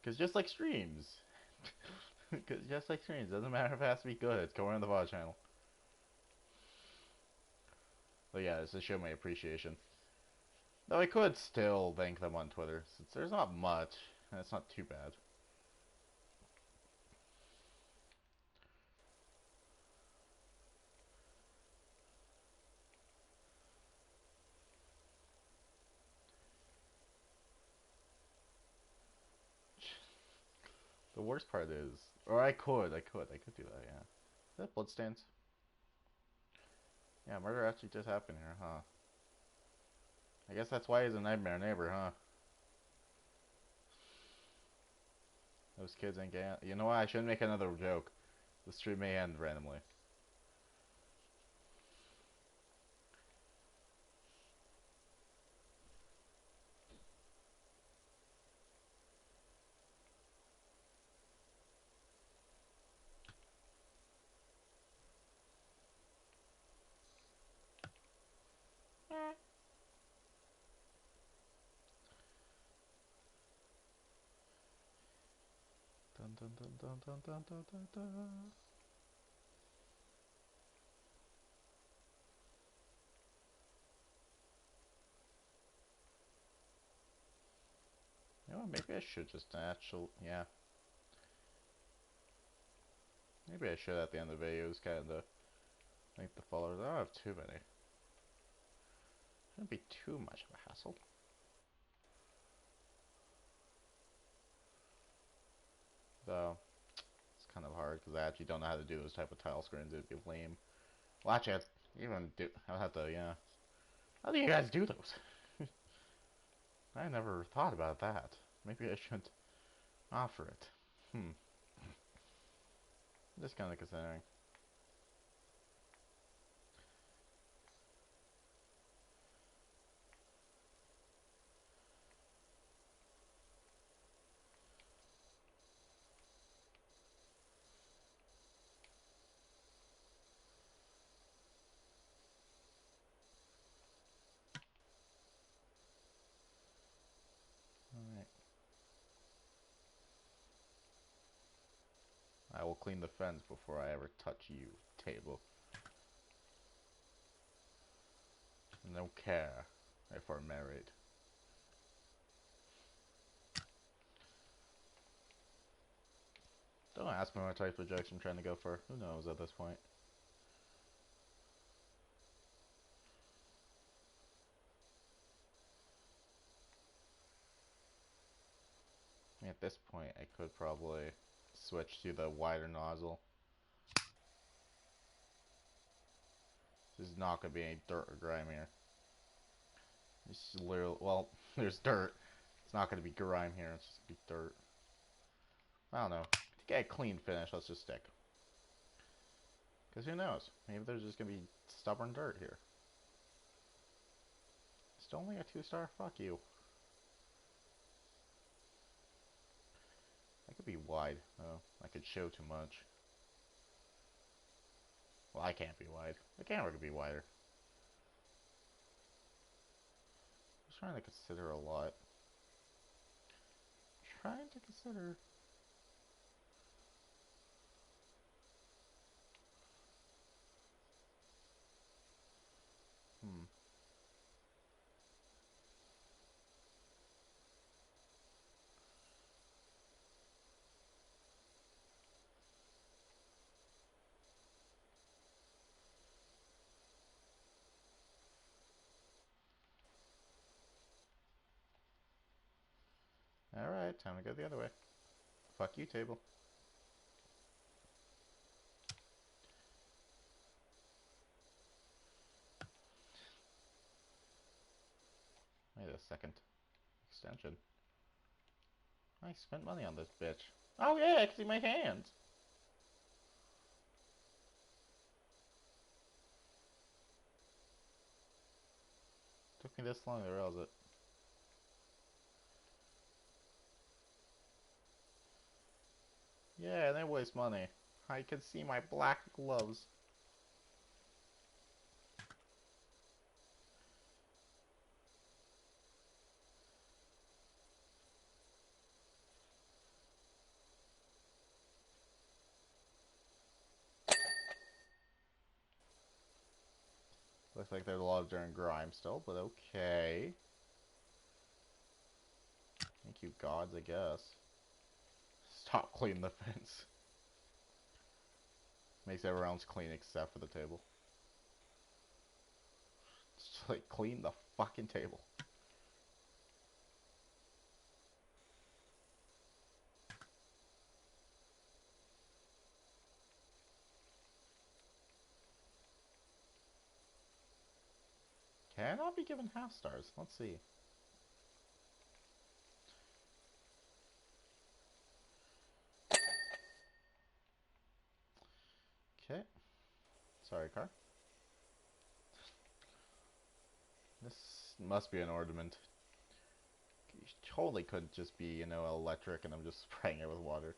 Because just like streams. Because just like streams, doesn't matter if it has to be good, it's going on the VOD channel. But yeah, it's to show my appreciation. Though I could still thank them on Twitter, since there's not much, and it's not too bad. The worst part is, or I could do that. Yeah. Is that bloodstains? Yeah, murder actually just happened here, huh? I guess that's why he's a nightmare neighbor, huh? Those kids ain't getting. You know what? I shouldn't make another joke. The stream may end randomly. Dun dun dun dun dun dun dun dun dun. You know what? Maybe I should just actually. Yeah. Maybe I should at the end of the videos kind of make the followers. I don't have too many. Shouldn't be too much of a hassle. Though, it's kind of hard because I actually don't know how to do those type of tile screens. It'd be lame. Well, actually, I'll have to, yeah. How do you guys do those? I never thought about that. Maybe I shouldn't offer it. Just kind of considering. Alright. I will clean the fence before I ever touch you, table. No care if we're married. Don't ask me what type of jokes I'm trying to go for. Who knows at this point? At this point, I could probably switch to the wider nozzle. There's not gonna be any dirt or grime here. It's literally, well, there's dirt. It's not gonna be grime here. It's just gonna be dirt. I don't know. To get a clean finish, let's just stick. Because who knows? Maybe there's just gonna be stubborn dirt here. It's only a 2-star. Fuck you. I could be wide. Oh, I could show too much. Well, I can't be wide. The camera could be wider. I'm just trying to consider a lot. Trying to consider. Hmm. Alright, time to go the other way. Fuck you, table. Wait a second. Extension. I spent money on this bitch. Oh yeah, I can see my hands. Took me this long to realize it. Yeah, they waste money. I can see my black gloves. Looks like there's a lot of dirt and grime still, but okay. Thank you, gods, I guess. Stop cleaning the fence. Makes everyone else clean except for the table. Just like clean the fucking table. Can I not be given half stars? Let's see. Okay. Sorry, car. This must be an ornament. You totally could just be, you know, electric and I'm just spraying it with water.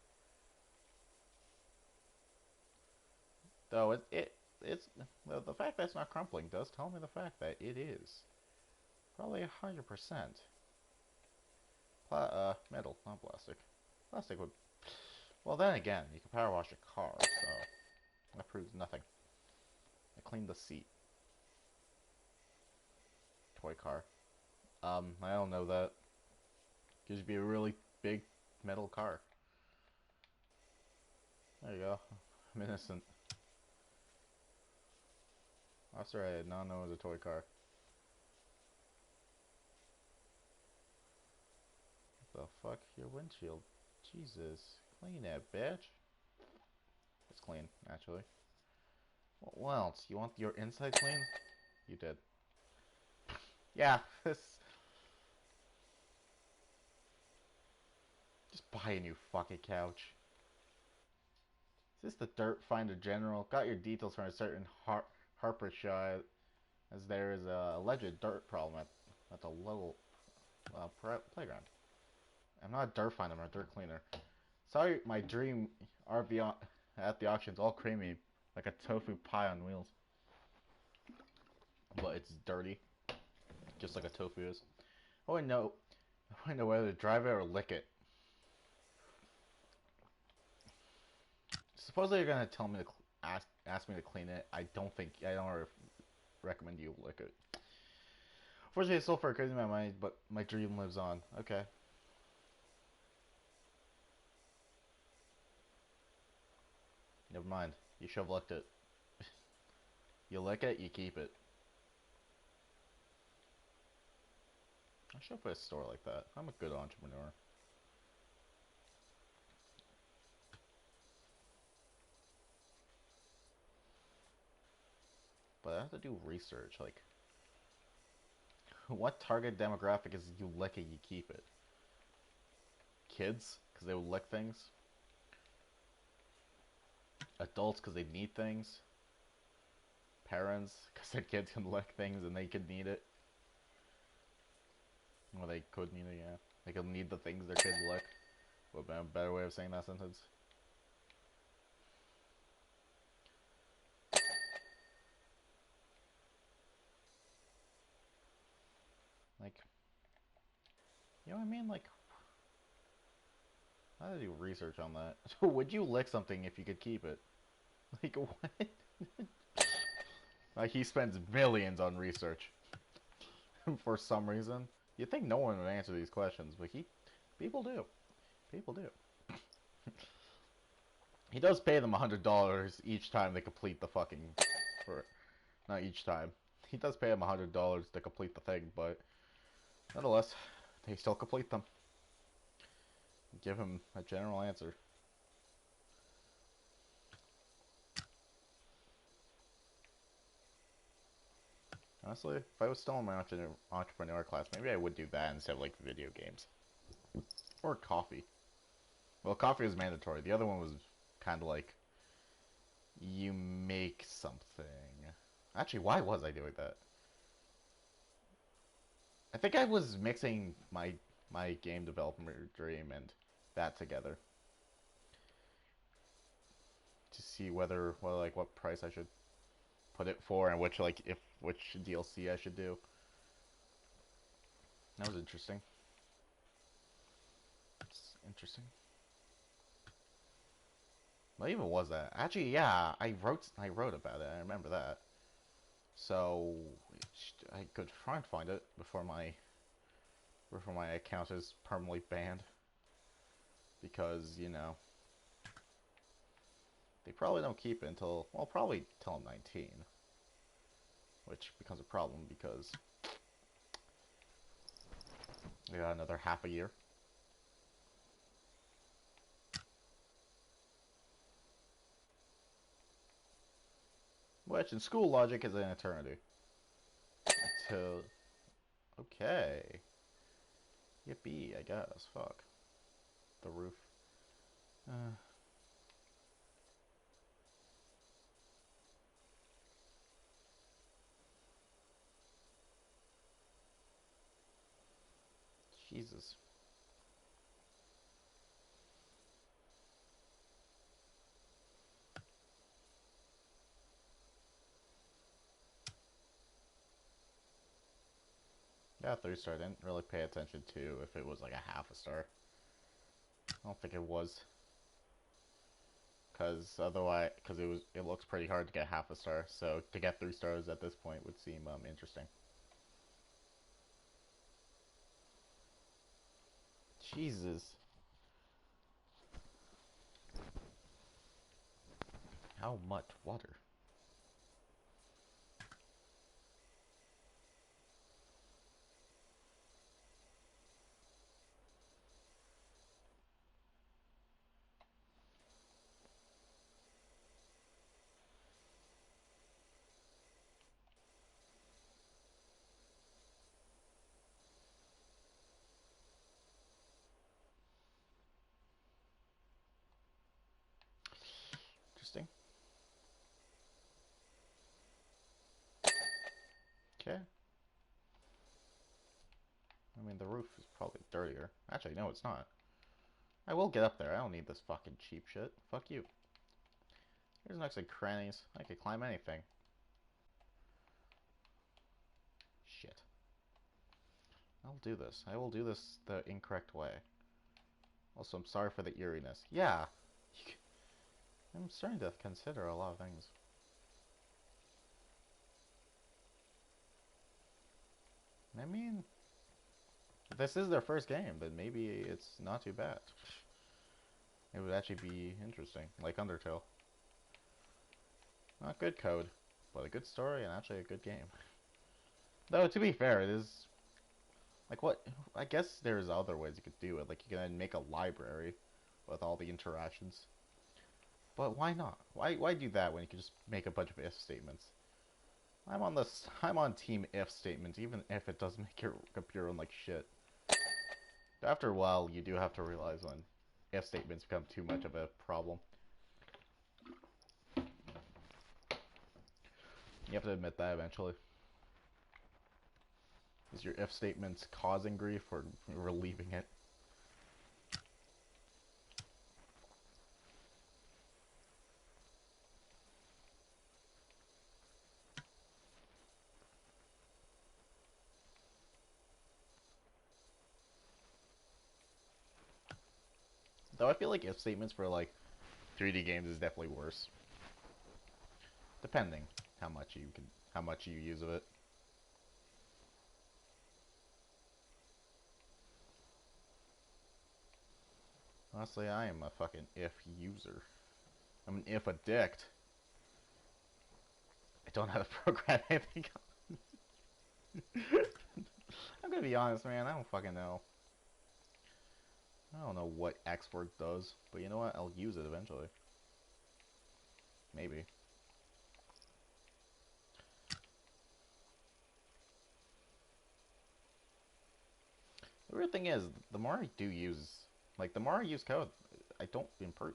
Though it's the fact that it's not crumpling does tell me the fact that it is probably 100% metal, not plastic. Plastic would. Well, then again, you can power wash a car, so that proves nothing. I cleaned the seat. Toy car. I don't know that. Could just be a really big metal car. There you go. I'm innocent. Officer, I did not know it was a toy car. What the fuck? Your windshield. Jesus. Clean it, bitch. It's clean, actually. What else? You want your inside clean? You did. Yeah, this. Just buy a new fucking couch. Is this the Dirt Finder General? Got your details from a certain Harper Shaw, as there is a alleged dirt problem at the local playground. I'm not a dirt finder, I'm a dirt cleaner. Sorry, my dream RV at the auction's all creamy, like a tofu pie on wheels. But it's dirty, just like a tofu is. I want to know whether to drive it or lick it. Supposedly you're gonna tell me to ask me to clean it. I don't recommend you lick it. Fortunately, it's still for crazy in my mind, but my dream lives on. Okay. Never mind. You should have licked it. You lick it, you keep it. I should put a store like that. I'm a good entrepreneur. But I have to do research. Like, what target demographic is you lick it, you keep it? Kids, because they will lick things. Adults, because they need things. Parents, because their kids can lick things and they could need it. Well, they could need it, yeah. They could need the things their kids lick. What would be a better way of saying that sentence? Like, you know what I mean? Like, I had to do research on that. So would you lick something if you could keep it? Like, what? Like, he spends millions on research. For some reason. You'd think no one would answer these questions, but people do. People do. He does pay them $100 each time they complete the fucking, for, not each time. He does pay them $100 to complete the thing, but nonetheless, they still complete them. Give him a general answer. Honestly, if I was still in my entrepreneur class, maybe I would do that instead of like video games. Or coffee. Well, coffee was mandatory. The other one was kind of like, you make something. Actually, why was I doing that? I think I was mixing my game development dream and that together to see like what price I should put it for and which DLC I should do. That was interesting. It's interesting. What even was that? Actually, yeah, I wrote about it. I remember that. So I could try and find it before my account is permanently banned, because you know they probably don't keep it until, well, probably till I'm 19, which becomes a problem because I got another half a year. Which in school logic is an eternity. to... Okay. Yippee, I guess. Fuck. The roof. Uh, Jesus. Yeah, 3-star. Didn't really pay attention to if it was like a half a star. I don't think it was. Because otherwise, because it looks pretty hard to get half a star. So to get 3 stars at this point would seem interesting. Jesus. How much water? Interesting. Okay. I mean, the roof is probably dirtier. Actually, no, it's not. I will get up there. I don't need this fucking cheap shit. Fuck you. Here's next to crannies. I could climb anything. Shit. I'll do this. I will do this the incorrect way. Also, I'm sorry for the eeriness. Yeah. I'm starting to consider a lot of things. I mean, if this is their first game, then maybe it's not too bad. It would actually be interesting, like Undertale. Not good code, but a good story and actually a good game. Though, to be fair, it is... Like, what... I guess there's other ways you could do it. Like, you can make a library with all the interactions. But why not? Why do that when you can just make a bunch of if statements? I'm on team if statements, even if it does make your computer run like shit. After a while, you do have to realize when if statements become too much of a problem. You have to admit that eventually. Is your if statements causing grief or relieving it? Though I feel like if statements for like 3D games is definitely worse. Depending how much you use of it. Honestly, I am a fucking if user. I'm an if addict. I don't have to program anything. I'm gonna be honest, man. I don't fucking know. I don't know what export does, but you know what? I'll use it eventually. Maybe. The weird thing is, the more I do use, like, the more I use code, I don't improve.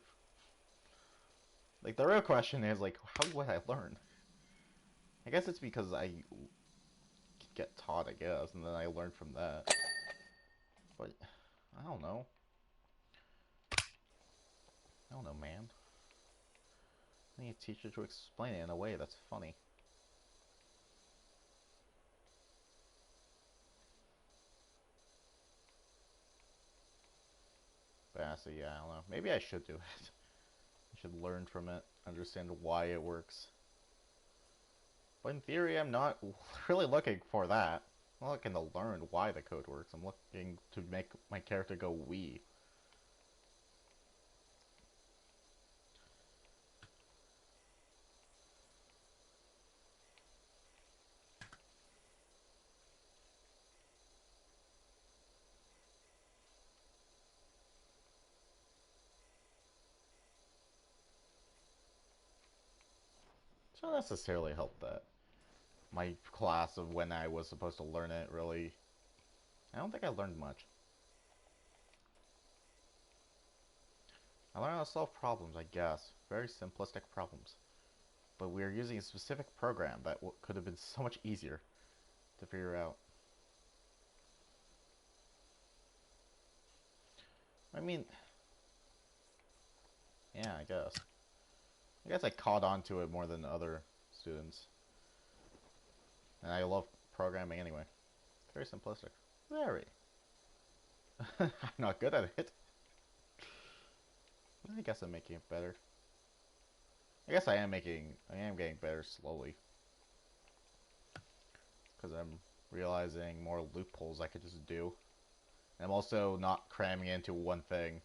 Like, the real question is, like, how would I learn? I guess it's because I get taught, I guess, and then I learn from that. But, I don't know. I don't know, man. I need a teacher to explain it in a way that's funny. But honestly, yeah, I don't know. Maybe I should do it. I should learn from it, understand why it works. But in theory, I'm not really looking for that. I'm not looking to learn why the code works. I'm looking to make my character go wee. So not necessarily help that. my class of when I was supposed to learn it, really. I don't think I learned much. I learned how to solve problems, I guess. Very simplistic problems. But we are using a specific program that could have been so much easier to figure out. I mean, yeah, I guess. I guess I caught on to it more than other students. And I love programming anyway. Very simplistic. Very. I'm not good at it. I guess I'm making it better. I guess I am getting better slowly. Because I'm realizing more loopholes I could just do. And I'm also not cramming into one thing.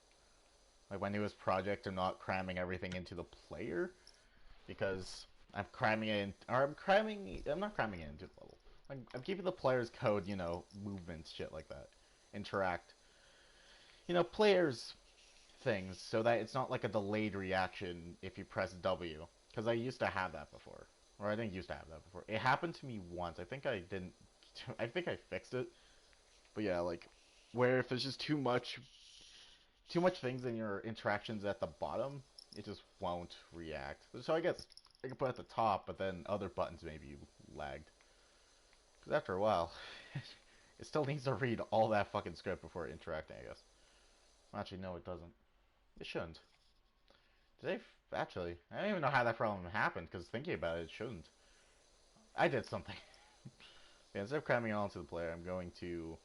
Like my newest project, I'm not cramming everything into the player. Because I'm cramming it in, or I'm not cramming it into the level. I'm keeping the player's code, you know, movements, shit like that. Interact. You know, players things so that it's not like a delayed reaction if you press W. Because I used to have that before. Or I didn't used to have that before. It happened to me once. I think I didn't. I think I fixed it. But yeah, like, where if there's just too much things in your interactions at the bottom, it just won't react. So I guess I could put it at the top, but then other buttons maybe lagged. Because after a while, it still needs to read all that fucking script before interacting, I guess. Actually, no, it doesn't. It shouldn't. Actually, I don't even know how that problem happened, because thinking about it, it shouldn't. I did something. Yeah, instead of cramming it onto the player, I'm going to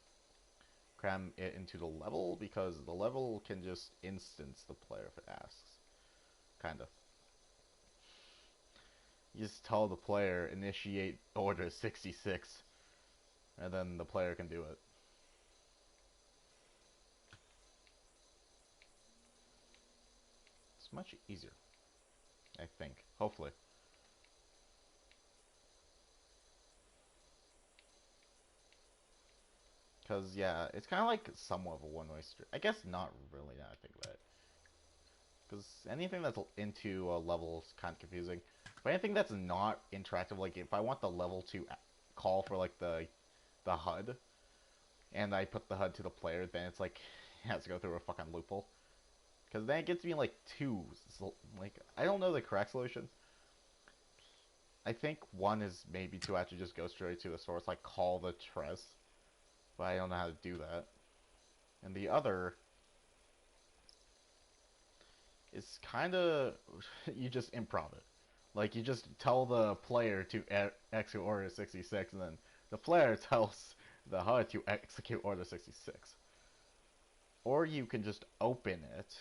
cram it into the level, because the level can just instance the player if it asks. Kinda. You just tell the player, initiate order 66, and then the player can do it. It's much easier, I think. Hopefully. Because, yeah, it's kind of like somewhat of a one-way street. I guess not really, now I think about it. Because anything that's into a level is kind of confusing. But anything that's not interactive, like if I want the level to call for like the HUD, and I put the HUD to the player, then it's like it has to go through a fucking loophole. Because then it gets me like two. So, like I don't know the correct solution. I think one is maybe to actually just go straight to the source, like call the tress, but I don't know how to do that. And the other is kind of you just improv it. Like you just tell the player to execute order 66, and then the player tells the HUD to execute order 66. Or you can just open it.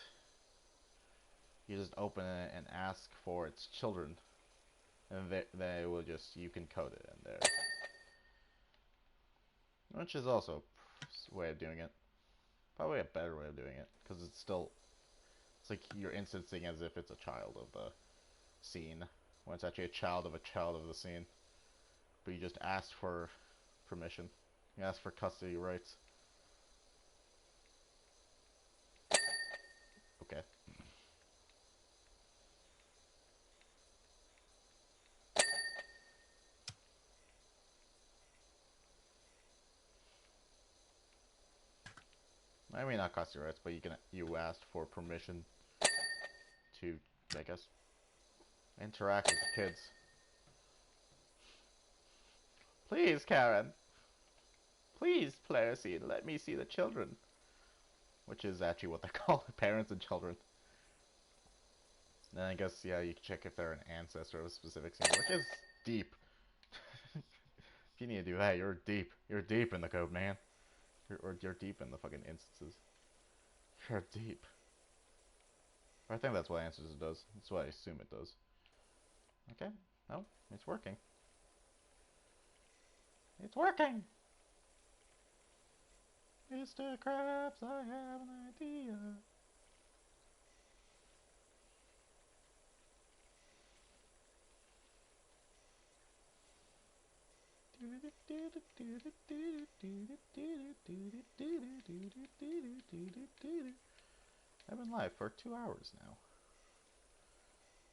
You just open it and ask for its children, and they will just you can code it in there, which is also a way of doing it. Probably a better way of doing it because it's like you're instancing as if it's a child of the scene when it's actually a child of the scene. But you just asked for permission. You asked for custody rights. Okay. I mean not custody rights, but you asked for permission to, I guess, interact with the kids. Please, Karen. Please, player scene, let me see the children. Which is actually what they call it, parents and children. Then I guess, yeah, you can check if they're an ancestor of a specific scene, which is deep. If you need to do that, you're deep. You're deep in the code, man. You're deep in the fucking instances. You're deep. I think that's what ancestors does. That's what I assume it does. Okay. No, it's working. It's working! Mr. Krabs, I have an idea. I've been live for 2 hours now.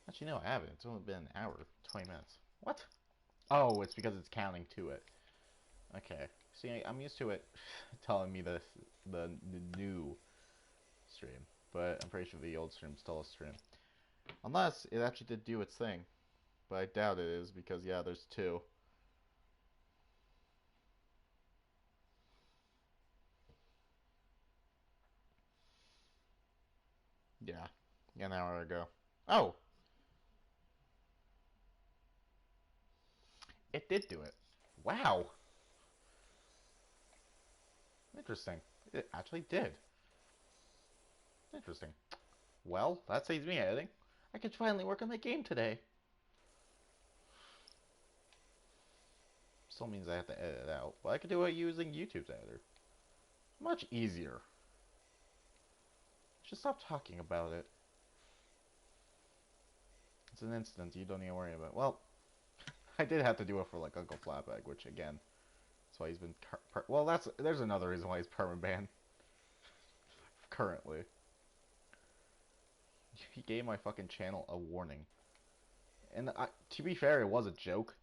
Actually, no, I haven't. It's only been an hour, 20 minutes. What? Oh, it's because it's counting to it. Okay. See, I'm used to it telling me the new stream, but I'm pretty sure the old stream's still a stream. Unless it actually did do its thing, but I doubt it is because yeah, there's two. Yeah, an hour ago. Oh, it did do it. Wow, interesting. It actually did. Interesting. Well, that saves me editing. I can finally work on my game today. Still means I have to edit it out, but I can do it using YouTube's editor. Much easier. Just stop talking about it. It's an incident you don't even worry about. Well, I did have to do it for like Uncle Flatbag, which again, that's why he's been. Well, there's another reason why he's permanent banned currently. He gave my fucking channel a warning, and to be fair, it was a joke.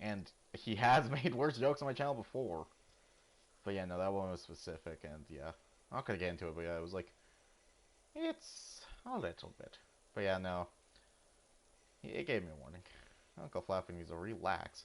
And he has made worse jokes on my channel before. But yeah, no, that one was specific, and yeah, I'm not gonna get into it. But yeah, it was like it's a little bit. But yeah, no, it gave me a warning. Uncle Flappy needs to relax.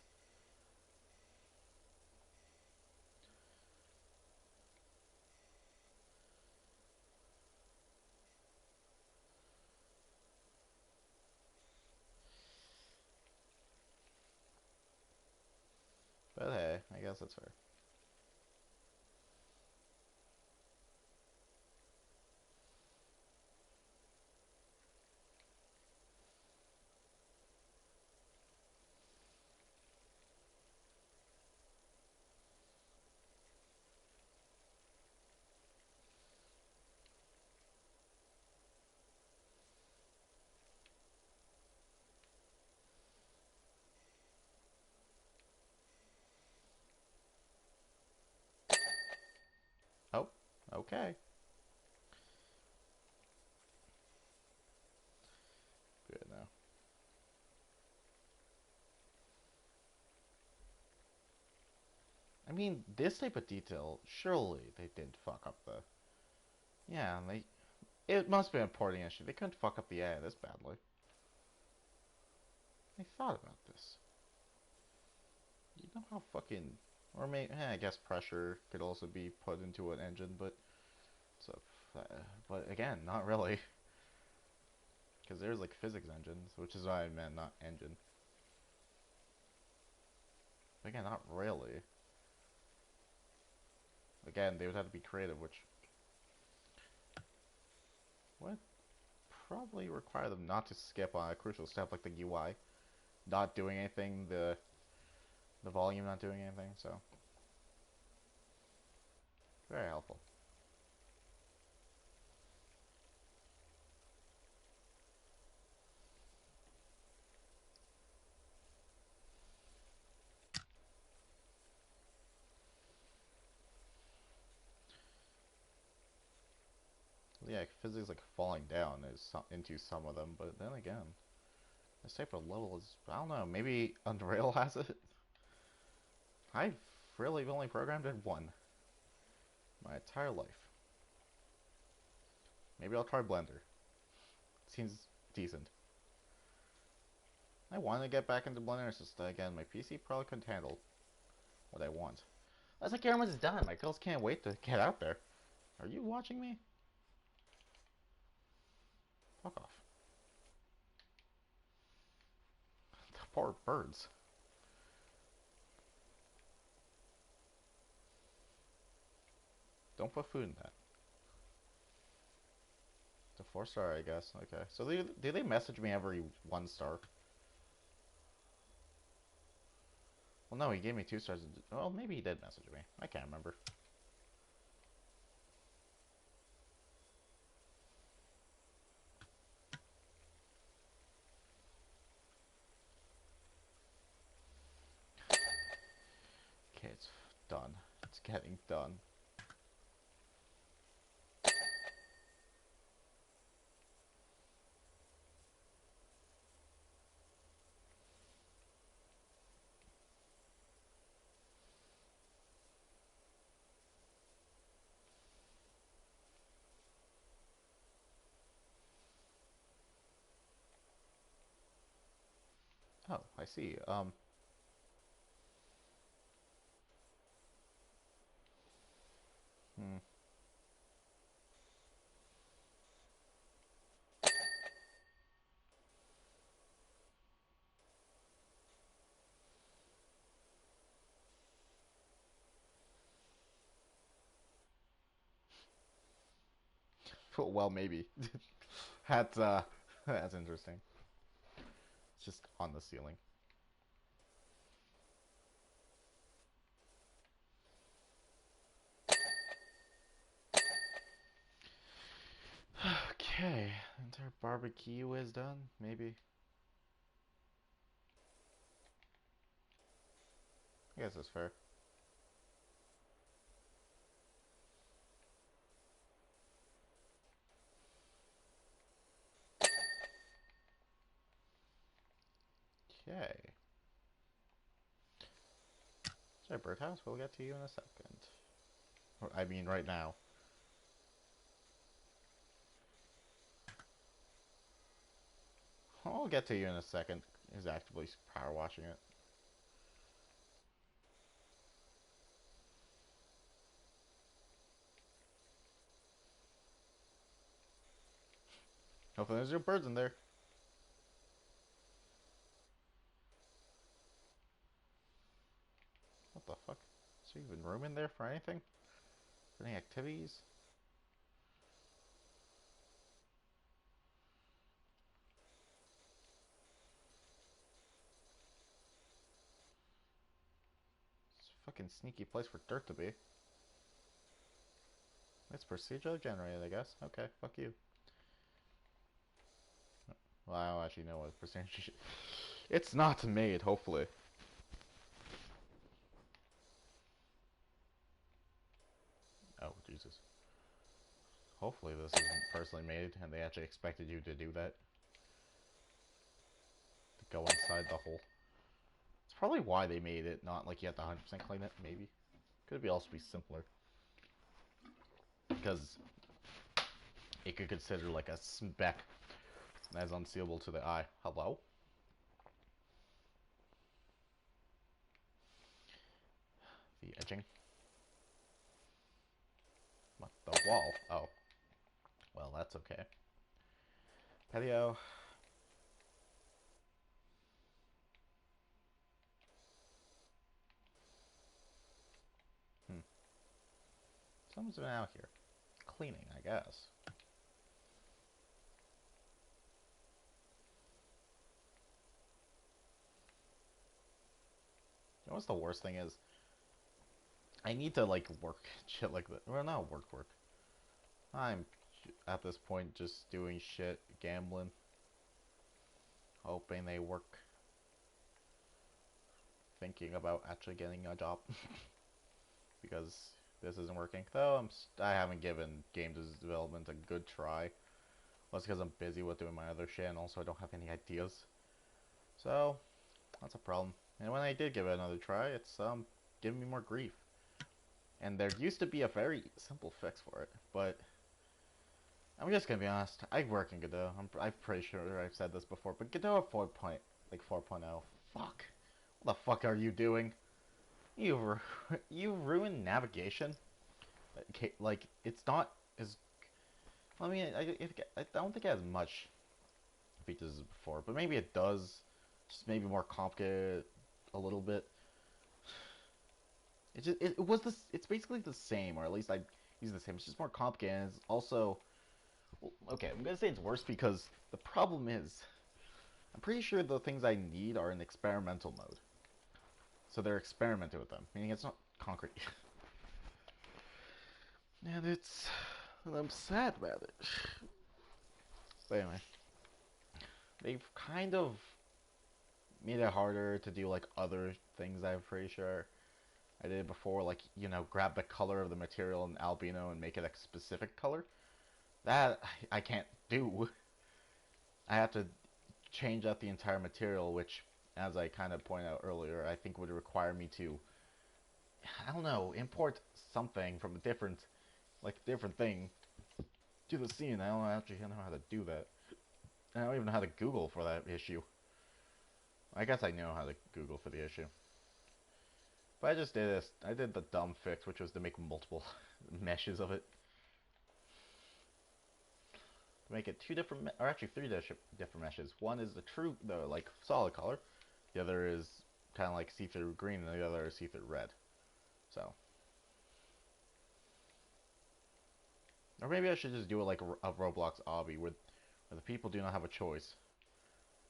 But hey, I guess that's fair. Oh, okay. Good now. I mean, this type of detail, surely they did fuck up the. Yeah, they. It must be a porting issue. They couldn't fuck up the AI this badly. They thought about this. You know how fucking. Or maybe, I guess pressure could also be put into an engine, but. So, but again, not really. Because there's like physics engines, which is what I meant, not engine. But again, not really. Again, they would have to be creative, which would probably require them not to skip on a crucial step like the UI, not doing anything, the volume not doing anything. So very helpful. Yeah, physics like falling down is into some of them, but then again, this type of level is I don't know. Maybe Unreal has it. I've really only programmed it one my entire life. Maybe I'll try Blender. Seems decent. I want to get back into Blender. It's just again, my PC probably couldn't handle what I want. That's like you're almost done. My girls can't wait to get out there. Are you watching me? Fuck off. The poor birds. Don't put food in that. It's a 4 star, I guess. Okay. So do they message me every 1 star? Well, no, he gave me 2 stars. Well, maybe he did message me. I can't remember. Okay, it's done. It's getting done. I see. Hmm. Well, maybe. That's that's interesting. It's just on the ceiling. Okay, entire barbecue is done. Maybe. I guess that's fair. Okay. Sorry, birdhouse. We'll get to you in a second. I mean, right now. I'll get to you in a second. He's actively power washing it. Hopefully, there's no birds in there. What the fuck? Is there even room in there for anything? For any activities? It's a fucking sneaky place for dirt to be. It's procedurally generated, I guess. Okay, fuck you. Well, I don't actually know what percentage. It's not made, hopefully. Oh, Jesus. Hopefully this isn't personally made and they actually expected you to do that. To go inside the hole. It's probably why they made it, not like you have to 100% clean it, maybe. Could be also be simpler. Because it could consider like a speck as unseeable to the eye. Hello? The edging. What? The wall. Oh. Well, that's okay. Patio. Hmm. Someone's been out here. Cleaning, I guess. You know what's the worst thing is? I need to like work shit like that. Well, not work. I'm at this point just doing shit, gambling, hoping they work, thinking about actually getting a job because this isn't working. Though I haven't given game development a good try. Well, it's because I'm busy with doing my other shit, and also I don't have any ideas. So that's a problem. And when I did give it another try, it's giving me more grief. And there used to be a very simple fix for it, but I'm just gonna be honest. I work in Godot. I'm pretty sure I've said this before, but Godot at 4.0. Fuck. What the fuck are you doing? You you ruined navigation. Okay, like it's not as. I mean, I don't think it has much features as before, but maybe it does. Just maybe more complicated a little bit. It was this. It's basically the same, or at least I use the same. It's just more complicated. And it's also well, okay. I'm gonna say it's worse because the problem is I'm pretty sure the things I need are in experimental mode. So they're experimenting with them, meaning it's not concrete. And it's and I'm sad about it. But anyway, they've kind of made it harder to do like other things. I'm pretty sure I did before, like grab the color of the material in albino and make it a specific color. That I can't do. I have to change out the entire material, which, as I kind of pointed out earlier, I think would require me to, I don't know, import something from a different thing to the scene. I don't actually know how to do that. I don't even know how to Google for that issue. I guess I know how to Google for the issue. But I just did this. I did the dumb fix, which was to make multiple meshes of it. To make it two different, or actually three different meshes. One is the like solid color. The other is kind of like see-through green, and the other is see-through red. So, or maybe I should just do it like a Roblox obby, where the people do not have a choice,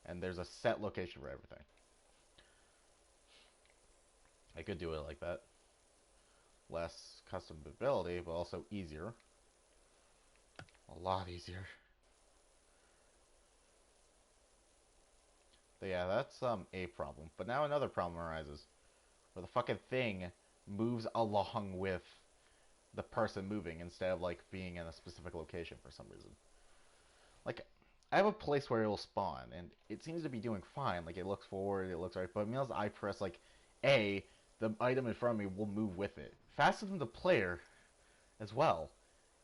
and there's a set location for everything. I could do it like that. Less customability, but also easier. A lot easier. But yeah, that's a problem. But now another problem arises, where the fucking thing moves along with the person moving instead of like being in a specific location for some reason. Like, I have a place where it will spawn, and it seems to be doing fine. Like, it looks forward, it looks right, but as I press like A, the item in front of me will move with it, faster than the player as well.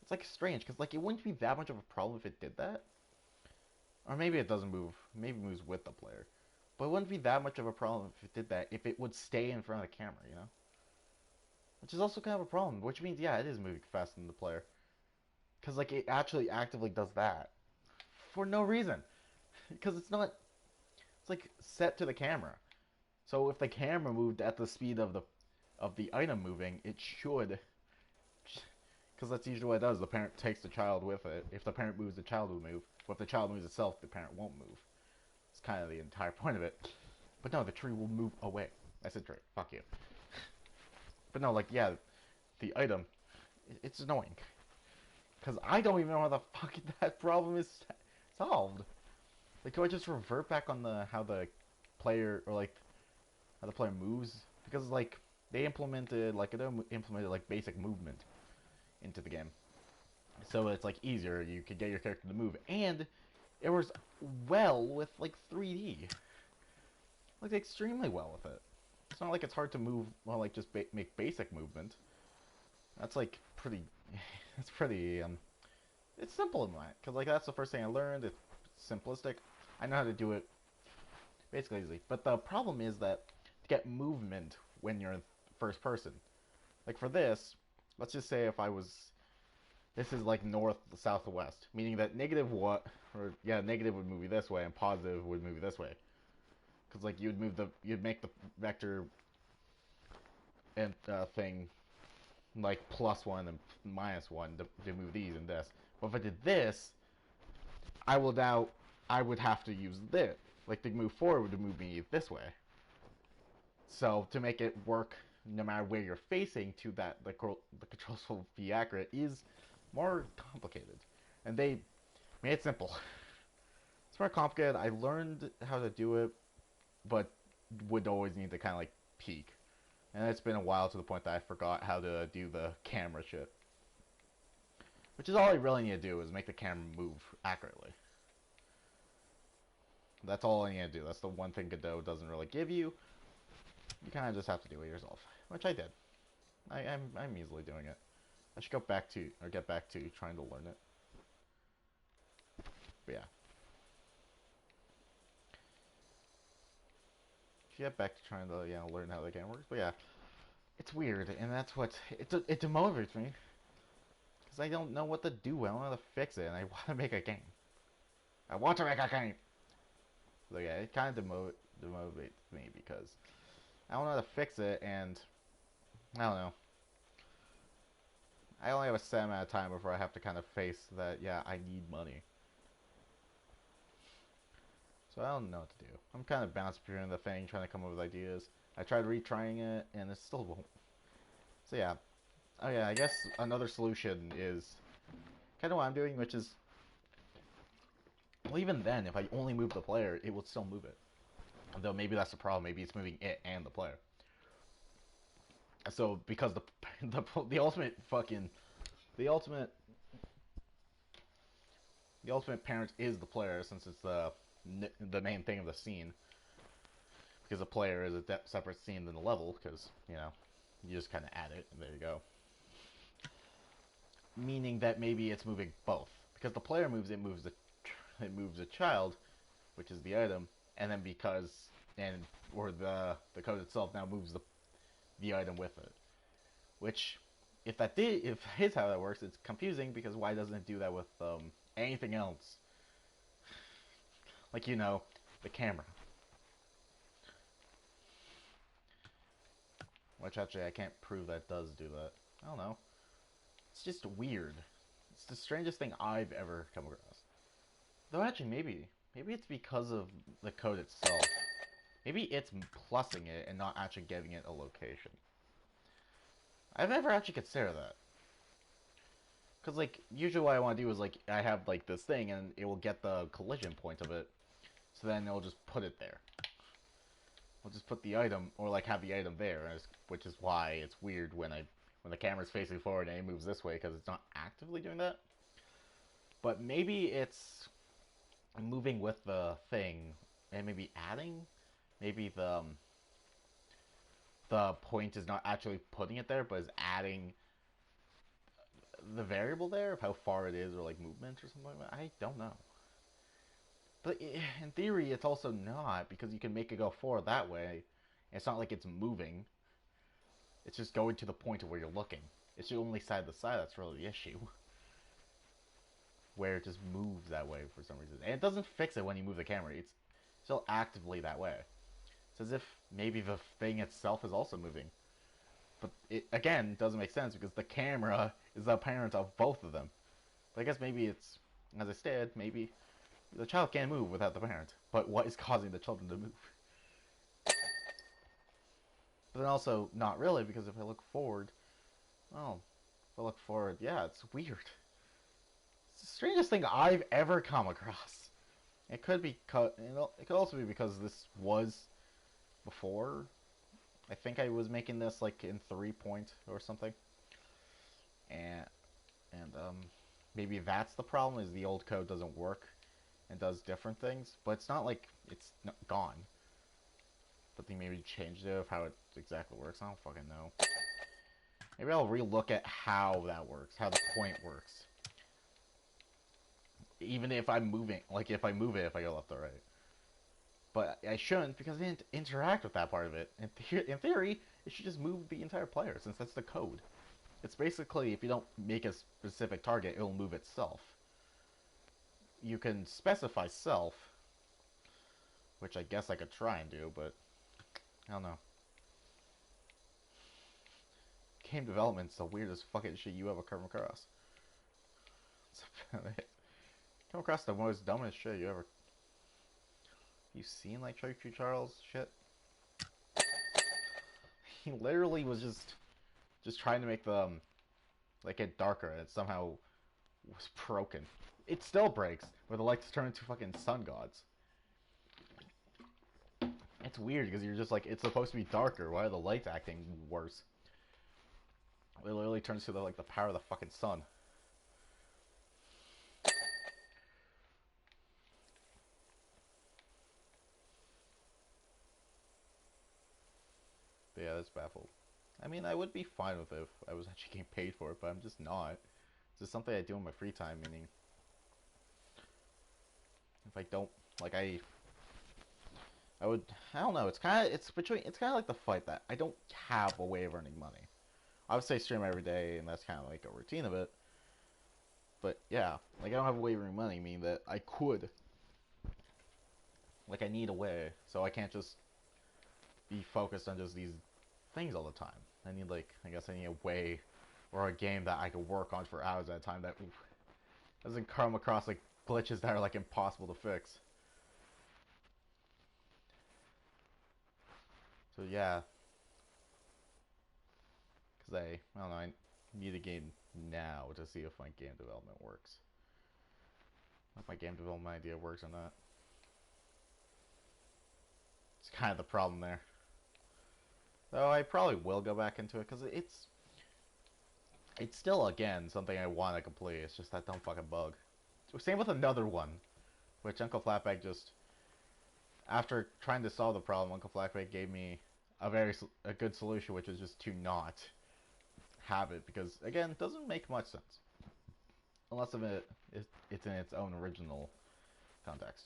It's like strange, because like it wouldn't be that much of a problem if it did that. Or maybe it doesn't move, maybe it moves with the player. But it wouldn't be that much of a problem if it did that, if it would stay in front of the camera, you know? Which is also kind of a problem, which means, yeah, it is moving faster than the player. Because, like, it actually actively does that. For no reason. Because it's not, it's like set to the camera. So if the camera moved at the speed of the item moving, it should. Because that's usually what it does. The parent takes the child with it. If the parent moves, the child will move. But if the child moves itself, the parent won't move. It's kind of the entire point of it. But no, the tree will move away. I said tree. Fuck you. But no, like, yeah, the item, it's annoying. Because I don't even know how the fuck that problem is solved. Like, do I just revert back on how the player, or like, how the player moves? Because, like, they implemented, like, basic movement into the game. So it's, like, easier. You could get your character to move. And it works well with, like, 3D. Like, extremely well with it. It's not like it's hard to move, well, like, just make basic movement. That's, like, pretty, it's pretty, it's simple in that. Because, like, that's the first thing I learned. It's simplistic. I know how to do it basically easily. But the problem is that to get movement when you're in first person. Like, for this, let's just say if I was, this is, like, north, south, west. Meaning that negative what, or, yeah, negative would move you this way, and positive would move you this way. Because, like, you'd make the vector and thing like +1 and -1 to move these and this. But if I did this, I would have to use this. Like, to move forward to move me this way. So to make it work, no matter where you're facing, to that the controls will be accurate is more complicated. And they made it simple. It's more complicated. I learned how to do it, but would always need to kind of like peek. And it's been a while to the point that I forgot how to do the camera shit. Which is all I really need to do, is make the camera move accurately. That's all I need to do. That's the one thing Godot doesn't really give you. You kind of just have to do it yourself. Which I did. I'm easily doing it. I should get back to trying to learn it. But yeah. Get back to trying to, learn how the game works. But yeah, it's weird, and that's what it demotivates me, because I don't know what to do. I don't know how to fix it, and I want to make a game. I want to make a game. So yeah, it kind of demotivates me because I don't know how to fix it, and I don't know. I only have a set amount of time before I have to kind of face that. Yeah, I need money. So I don't know what to do. I'm kind of bouncing between the thing, trying to come up with ideas. I tried retrying it, and it still won't. So yeah. Oh yeah, I guess another solution is kind of what I'm doing, which is, well, even then, if I only move the player, it will still move it. Though maybe that's the problem. Maybe it's moving it and the player. So because the ultimate fucking the ultimate parent is the player, since it's the main thing of the scene. Because the player is a separate scene than the level, because you just kind of add it and there you go. Meaning that maybe it's moving both, because the player moves, it moves a child, which is the item, and then because and or the code itself now moves the item with it. Which, if that is how that works, it's confusing because why doesn't it do that with anything else? Like the camera. Which actually I can't prove that does do that. I don't know. It's just weird. It's the strangest thing I've ever come across. Though actually maybe it's because of the code itself. Maybe it's plussing it and not actually giving it a location. I've never actually considered that. Because, like, usually what I want to do is, like, I have, like, this thing, and it will get the collision point of it. So then it'll just put it there. I'll just put the item, or, like, have the item there, which is why it's weird when the camera's facing forward and it moves this way, because it's not actively doing that. But maybe it's moving with the thing, and maybe adding? Maybe the point is not actually putting it there, but is adding the variable there of how far it is, or like movement or something like that. I don't know. But in theory, it's also not, because you can make it go forward that way. It's not like it's moving. It's just going to the point of where you're looking. It's only side to side that's really the issue. Where it just moves that way for some reason. And it doesn't fix it when you move the camera. It's still actively that way. It's as if maybe the thing itself is also moving. But it, again, doesn't make sense because the camera is the parent of both of them. But I guess maybe it's, as I said, maybe the child can't move without the parent. But what is causing the children to move? But then also, not really, because if I look forward, well, if I look forward, yeah, it's weird. It's the strangest thing I've ever come across. It could be, it could also be because this was before. I think I was making this like in 3 point or something, and and maybe that's the problem, is the old code doesn't work and does different things, but it's not like it's not gone. But they maybe changed it of how it exactly works. I don't fucking know. Maybe I'll relook at how that works, how the point works. Even if I'm moving, like if I move it, if I go left or right. But I shouldn't, because I didn't interact with that part of it. In theory, it should just move the entire player, since that's the code. It's basically, if you don't make a specific target, it'll move itself. You can specify self, which I guess I could try and do, but I don't know. Game development's the weirdest fucking shit you ever come across. Come across the most dumbest shit you ever... You seen, like, Chuck Charles shit? He literally was just trying to make them, like, get darker, and it somehow was broken. It still breaks, where the lights turn into fucking sun gods. It's weird, because you're just like, it's supposed to be darker, why are the lights acting worse? It literally turns to the power of the fucking sun. But yeah, that's baffled. I mean, I would be fine with it if I was actually getting paid for it, but I'm just not. It's just something I do in my free time, meaning if I don't, like, I would, I don't know, it's kind of like the fight that I don't have a way of earning money. I would say stream every day, and that's kind of like a routine of it. But yeah, like I don't have a way of earning money, meaning that I could, like I need a way, so I can't just be focused on just these things all the time. I need I guess I need a way or a game that I can work on for hours at a time that doesn't come across like glitches that are like impossible to fix. So yeah, because I don't know, I need a game now to see if my game development works. If my game development idea works or not. It's kind of the problem there. Though I probably will go back into it because it's still, again, something I want to complete. It's just that dumb fucking bug. Same with another one, which Uncle Flatbag just, after trying to solve the problem, Uncle Flatbag gave me a good solution, which is just to not have it, because again, it doesn't make much sense unless it's in its own original context.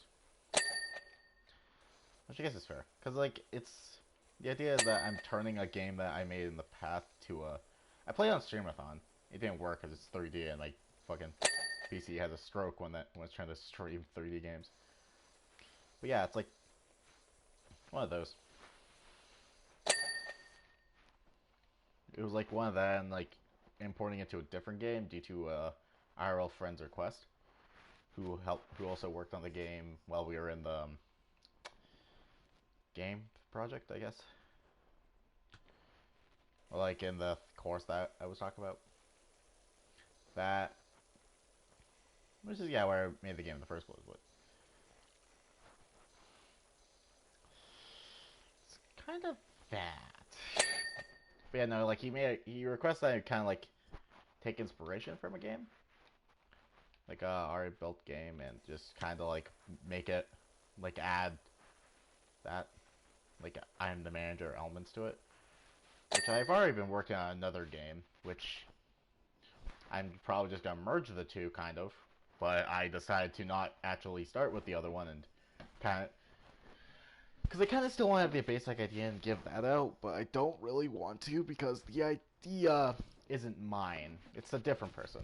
which I guess is fair. Because, like, it's... The idea is that I'm turning a game that I made in the past to a... I played on Streamathon. It didn't work because it's 3D and, like, fucking PC has a stroke when it's trying to stream 3D games. But yeah, it's like one of those. It was like one of that and, like, importing it to a different game due to IRL friend's request, who also worked on the game while we were in the game project, I guess. Or like in the course that I was talking about. That, which is yeah where I made the game in the first place. But it's kind of that. But yeah, no, like he requested that I kind of like take inspiration from a game, like a already built game, and just kind of like make it, like add that, like I'm the manager elements to it. Which I've already been working on another game, which I'm probably just gonna merge the two, kind of. But I decided to not actually start with the other one and kind of, because I kind of still want to have the basic idea and give that out, but I don't really want to because the idea isn't mine. It's a different person,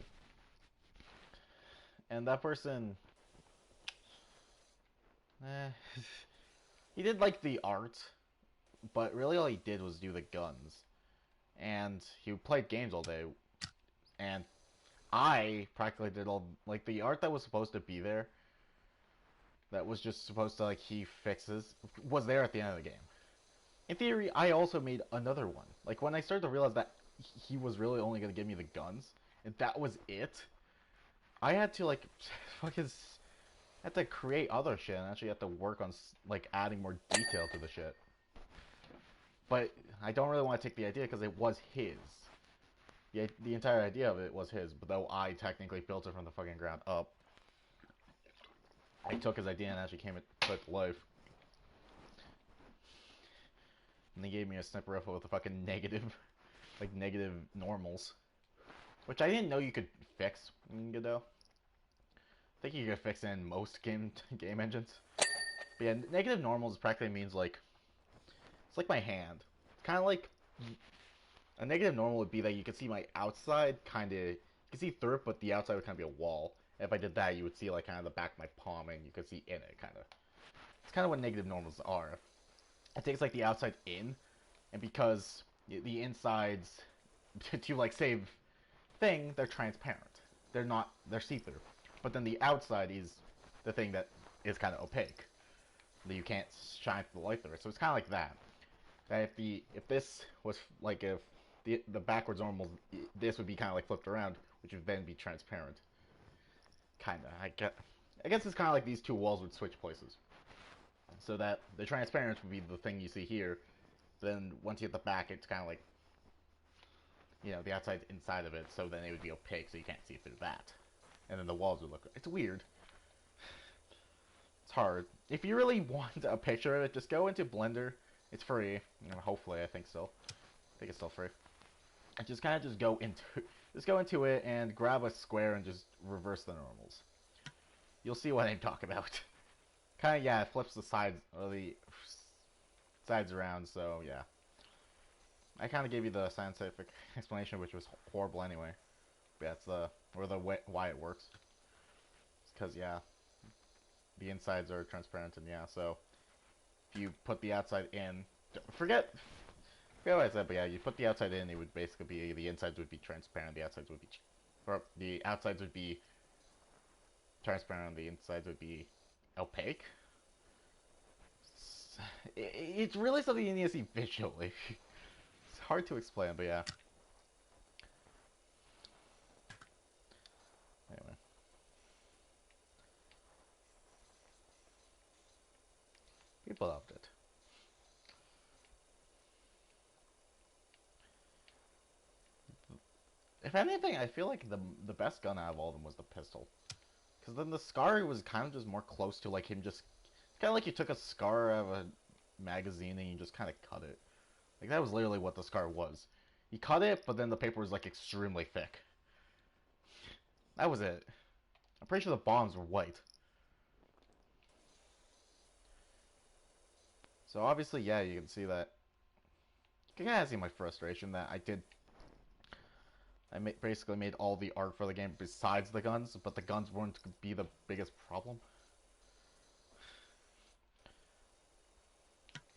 and that person, eh, he did like the art, but really all he did was do the guns, and he played games all day, and I practically did all like the art that was supposed to be there. That was just supposed to like he fixes was there at the end of the game. In theory, I also made another one. Like when I started to realize that he was really only gonna give me the guns, and that was it. I had to like fucking had to create other shit and actually had to work on like adding more detail to the shit. But I don't really want to take the idea because it was his. The entire idea of it was his, but though I technically built it from the fucking ground up, I took his idea and actually came it put to life. And they gave me a sniper rifle with a fucking negative, like negative normals, which I didn't know you could fix in Godot. I think you could fix in most game engines. But yeah, negative normals practically means like it's like my hand. It's kind of like a negative normal would be that you could see my outside kind of you could see through it, but the outside would kind of be a wall. And if I did that, you would see like kind of the back of my palm, and you could see in it kind of. It's kind of what negative normals are. It takes like the outside in, and because the insides to like save thing, they're transparent. They're not. They're see-through. But then the outside is the thing that is kind of opaque. That you can't shine the light through it. So it's kind of like that. That if this was like if the backwards normal, this would be kind of like flipped around, which would then be transparent. Kind of. I guess it's kind of like these two walls would switch places. So that the transparent would be the thing you see here. Then once you hit the back, it's kind of like, you know, the outside inside of it. So then it would be opaque, so you can't see through that. And then the walls would look. It's weird. It's hard. If you really want a picture of it, just go into Blender. It's free. Hopefully, I think still. I think it's still free. And just kind of just go into it and grab a square and just reverse the normals. You'll see what I'm talking about. Kind of, yeah, it flips the sides or the sides around. So yeah, I kind of gave you the scientific explanation, which was horrible anyway. But yeah, it's why it works. Because yeah, the insides are transparent, and yeah, so if you put the outside in, forget what I said, but yeah, you put the outside in, it would basically be the insides would be transparent, the outsides would be, or the outsides would be transparent, the insides would be opaque. It's really something you need to see visually. It's hard to explain, but yeah. Anyway. People loved it. If anything, I feel like the best gun out of all of them was the pistol. Because then the scar was kind of just more close to like him just... It's kind of like you took a scar out of a magazine and you just kind of cut it. Like that was literally what the scar was. You cut it, but then the paper was like extremely thick. That was it. I'm pretty sure the bombs were white. So obviously, yeah, you can see that. You can kind of see my frustration that basically made all the art for the game besides the guns, but the guns weren't to be the biggest problem.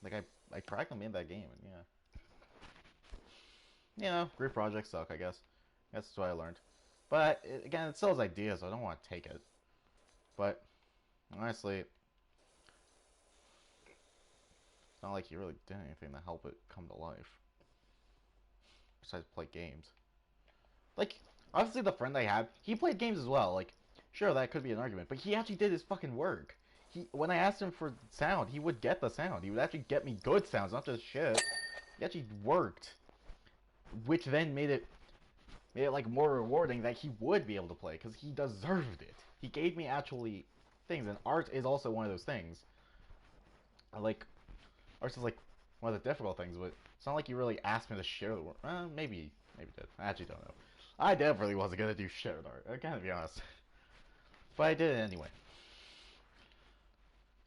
Like I practically made that game, and yeah. You know, group projects suck, I guess. That's what I learned. But again, it still has ideas, so I don't want to take it. But honestly, it's not like you really did anything to help it come to life. Besides play games. Like, obviously the friend I had, he played games as well. Like, sure, that could be an argument, but he actually did his fucking work. When I asked him for sound, he would get the sound. He would actually get me good sounds, not just shit. He actually worked, which then made it like more rewarding that he would be able to play because he deserved it. He gave me actually things, and art is also one of those things. Like, art is like one of the difficult things, but it's not like you really asked me to share the work. Maybe did. I actually don't know. I definitely wasn't gonna do shared art. I gotta be honest, but I did it anyway.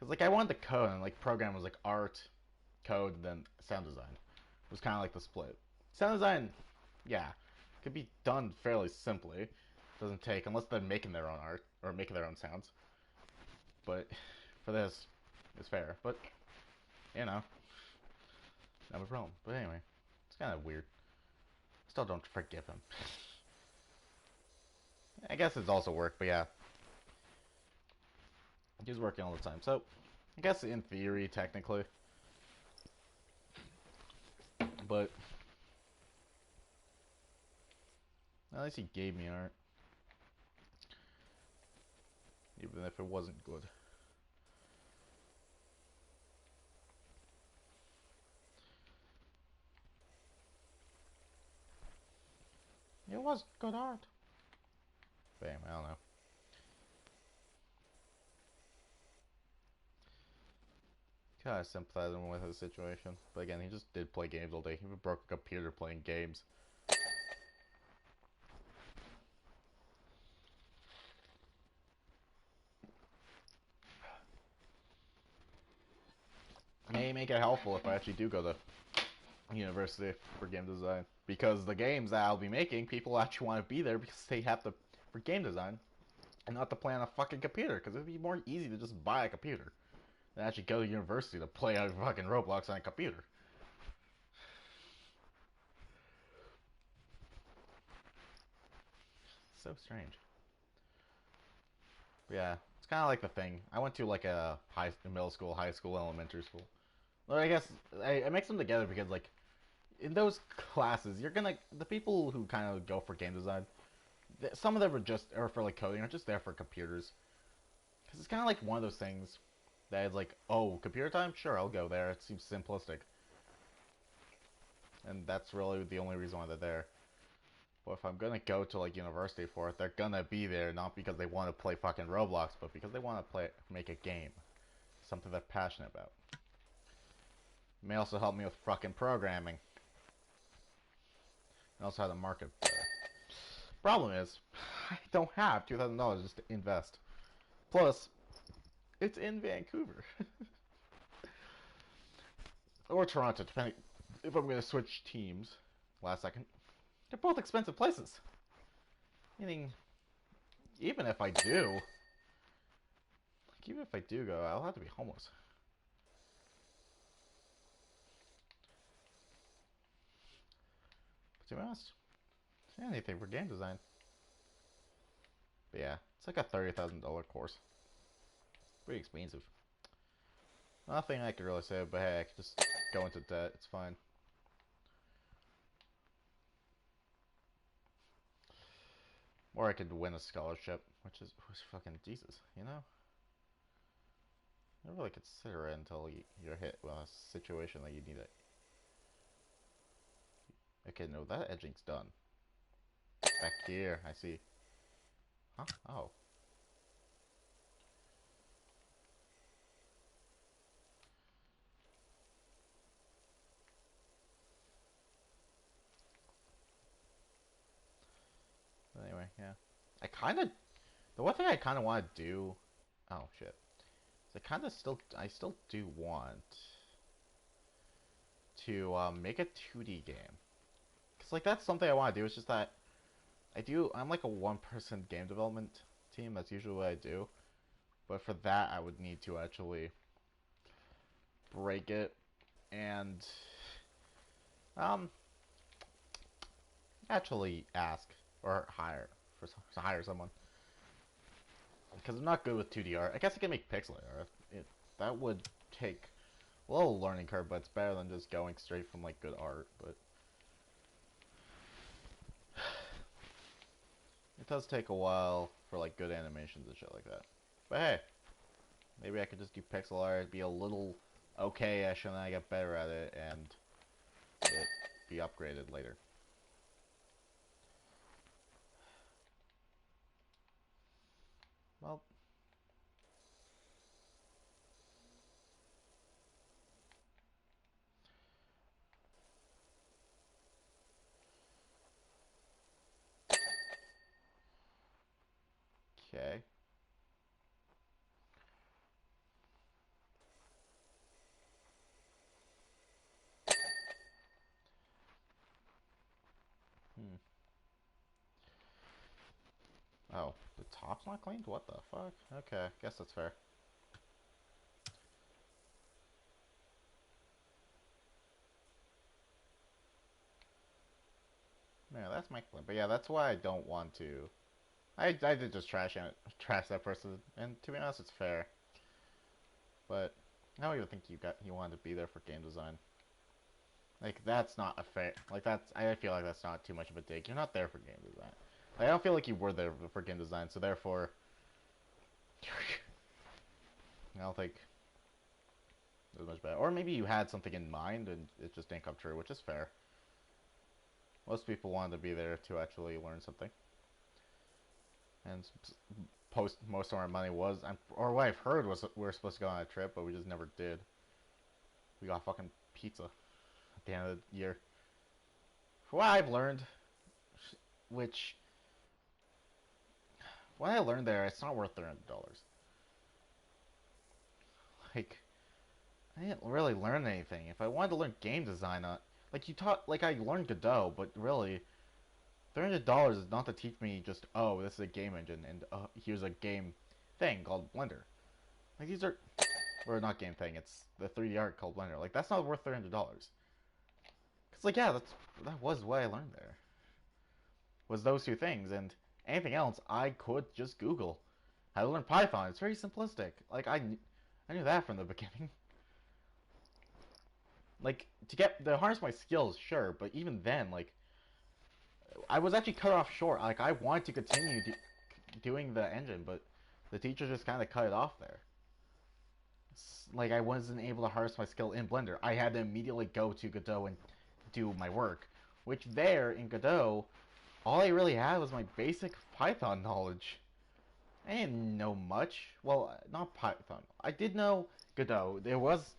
Cause like I wanted the code and like program was like art, code, then sound design. It was kind of like the split. Sound design, yeah, could be done fairly simply. Doesn't take unless they're making their own art or making their own sounds. But for this, it's fair. But you know, not a problem. But anyway, it's kind of weird. Still don't forgive him. I guess it's also work, but yeah, he's working all the time. So I guess in theory, technically, but at least he gave me art, even if it wasn't good. It was good art. But anyway, I don't know. Kind of sympathizing with his situation. But again, he just did play games all day. He broke a computer playing games. May make it helpful if I actually do go to university for game design. Because the games that I'll be making, people actually want to be there because they have to for game design and not to play on a fucking computer. Because it'd be more easy to just buy a computer than actually go to university to play on fucking Roblox on a computer. So strange. But yeah, it's kind of like the thing. I went to like a middle school, high school, elementary school. Well, I guess I mix them together because like in those classes, you're gonna the people who kind of go for game design, some of them are for like coding, are just there for computers. Because it's kind of like one of those things that is like, oh, computer time, sure, I'll go there. It seems simplistic, and that's really the only reason why they're there. But if I'm gonna go to like university for it, they're gonna be there not because they want to play fucking Roblox, but because they want to make a game, something they're passionate about. It may also help me with fucking programming. And also how to market better. Problem is, I don't have $2,000 just to invest. Plus, it's in Vancouver. Or Toronto, depending if I'm going to switch teams last second. They're both expensive places. Meaning, even if I do, go, I'll have to be homeless. But to be honest, anything for game design. But yeah, it's like a $30,000 course. Pretty expensive. Nothing I could really say, but hey, I could just go into debt. It's fine. Or I could win a scholarship, which is fucking Jesus, you know? I don't really consider it until you're hit with a situation that you need it. Okay, no, that edging's done. Back here, I see. Huh? Oh. But anyway, yeah. The one thing I kind of want to do. Oh shit. So I still do want. to make a 2D game. Cause like that's something I want to do. It's just that I'm like a one-person game development team. That's usually what I do. But for that, I would need to actually break it and um actually ask or hire someone. Because I'm not good with 2D art. I guess I can make pixel art. That would take a little learning curve, but it's better than just going straight from like good art. But it does take a while for like good animations and shit like that. But hey, maybe I could just do pixel art, be a little okay-ish, and then I get better at it, and it be upgraded later. Well, okay. Hmm. Oh, the top's not cleaned? What the fuck? Okay, guess that's fair. Yeah, that's my claim. But yeah, that's why I don't want to. I did just trash that person, and to be honest, it's fair. But I don't even think you wanted to be there for game design. Like that's not a fair. Like that's I feel like that's not too much of a dig. You're not there for game design. Like, I don't feel like you were there for game design, so therefore, I don't think it was much better. Or maybe you had something in mind and it just didn't come true, which is fair. Most people wanted to be there to actually learn something. And most of our money was, or what I've heard was we were supposed to go on a trip, but we just never did. We got fucking pizza at the end of the year. For what I've learned, which what I learned there, it's not worth $300. Like I didn't really learn anything. If I wanted to learn game design, like you taught, like I learned Godot, but really, $300 is not to teach me just, oh, this is a game engine and here's a game thing called Blender. Like these are, or not game thing, it's the 3D art called Blender. Like that's not worth $300. Cause like yeah, that was what I learned there. Was those two things, and anything else I could just Google. How to learn Python. It's very simplistic. Like I knew that from the beginning. Like to harness my skills, sure, but even then, like I was actually cut off short. Like I wanted to continue doing the engine, but the teacher just kind of cut it off there. Like I wasn't able to harness my skill in Blender. I had to immediately go to Godot and do my work, which there in Godot, all I really had was my basic Python knowledge. I didn't know much. Well, not Python. I did know Godot. There was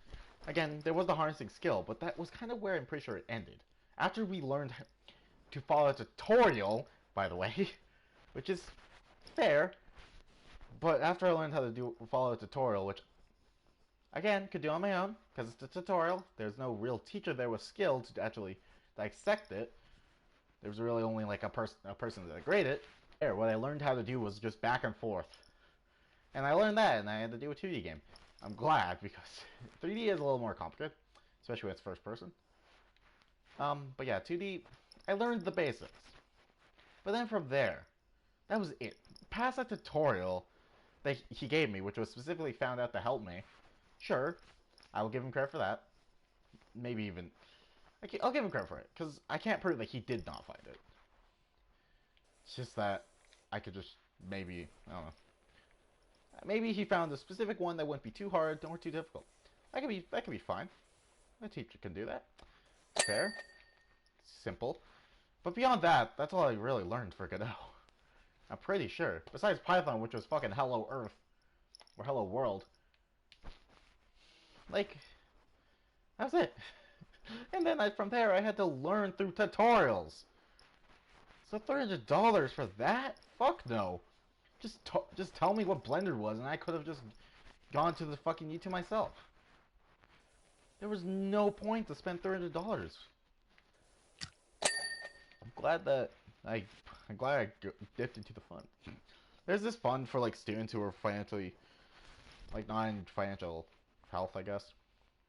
the harnessing skill, but that was kind of where I'm pretty sure it ended. After we learned to follow a tutorial, by the way, which is fair, but after I learned how to follow a tutorial, which again could do on my own because it's a tutorial. There's no real teacher there with skill to actually dissect it. There was really only like a person that grade it. There, what I learned how to do was just back and forth, and I learned that, and I had to do a 2D game. I'm glad because 3D is a little more complicated, especially when it's first person. But yeah, 2D, I learned the basics. But then from there, that was it. Past that tutorial that he gave me, which was specifically found out to help me, sure, I will give him credit for that. Maybe even, I'll give him credit for it, because I can't prove that he did not find it. It's just that I could just maybe, I don't know. Maybe he found a specific one that wouldn't be too hard or too difficult. That could be fine. A teacher can do that. Fair. Simple. But beyond that, that's all I really learned for Godot. I'm pretty sure. Besides Python, which was fucking Hello Earth. Or Hello World. Like, that's it. And then from there, I had to learn through tutorials. So $300 for that? Fuck no. Just tell me what Blender was, and I could have just gone to the fucking YouTube myself. There was no point to spend $300. I'm glad that I, I'm glad I dipped into the fund. There's this fund for like students who are financially, like not in financial health, I guess.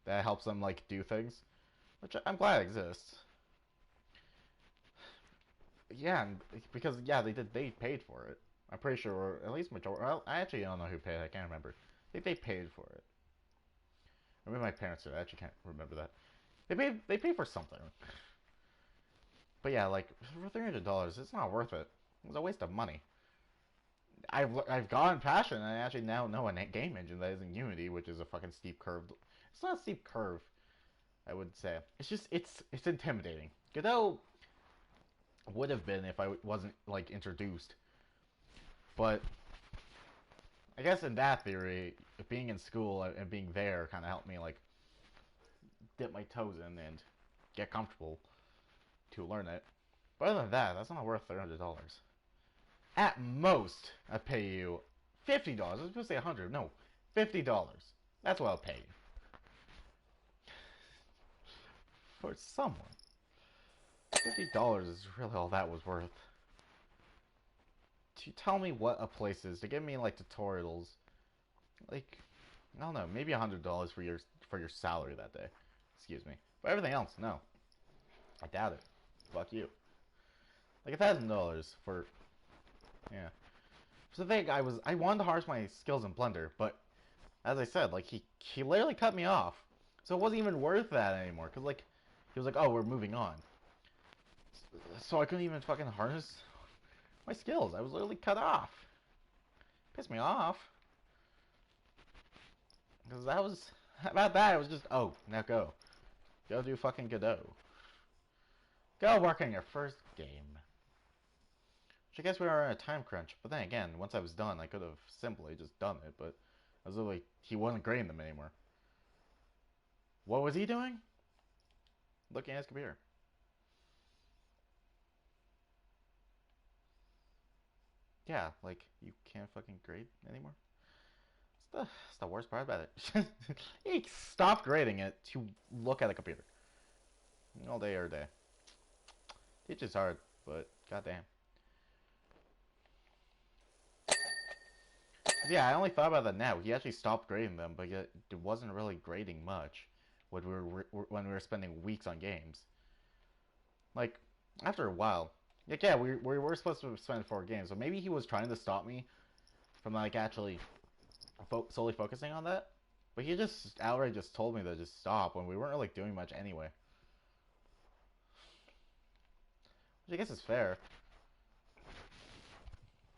That helps them like do things, which I'm glad exists. Yeah, because yeah, they paid for it. I'm pretty sure, or at least majority. Well, I actually don't know who paid. I can't remember. I think they paid for it. Or maybe my parents did. I actually can't remember that. They paid for something. But yeah, like for $300, it's not worth it. It was a waste of money. I've gotten passion, and I actually now know a game engine that isn't Unity, which is a fucking steep curve. It's not a steep curve, I would say. It's just it's intimidating. Godot would have been if I wasn't like introduced, but I guess in that theory, being in school and being there kind of helped me like dip my toes in and get comfortable to learn it. But other than that, that's not worth $300. At most, I'd pay you $50. I was supposed to say 100. No, $50. That's what I'll pay you for someone. $50 is really all that was worth. To tell me what a place is, to give me like tutorials, like I don't know, maybe $100 for your salary that day. Excuse me. But everything else, no. I doubt it. Fuck you. Like $1,000 for yeah. So the thing I wanted to harness my skills in Blender, but as I said, like he literally cut me off. So it wasn't even worth that anymore. Cause like he was like, oh, we're moving on. So I couldn't even fucking harness my skills. I was literally cut off. Pissed me off. Because that was about that. It was just now go do fucking Godot. Go work on your first game. Which I guess we were in a time crunch. But then again, once I was done, I could have simply just done it. But I was literally he wasn't grading them anymore. What was he doing? Looking at his computer. Yeah, like you can't fucking grade anymore. It's the worst part about it. He stopped grading it to look at a computer all day every day. It's just hard, but goddamn. Yeah, I only thought about that now. He actually stopped grading them, but yet it wasn't really grading much when we were spending weeks on games. Like after a while, like yeah, we were supposed to spend 4 games, so maybe he was trying to stop me from like actually solely focusing on that. But he just outright just told me to just stop when we weren't really doing much anyway. Which I guess is fair.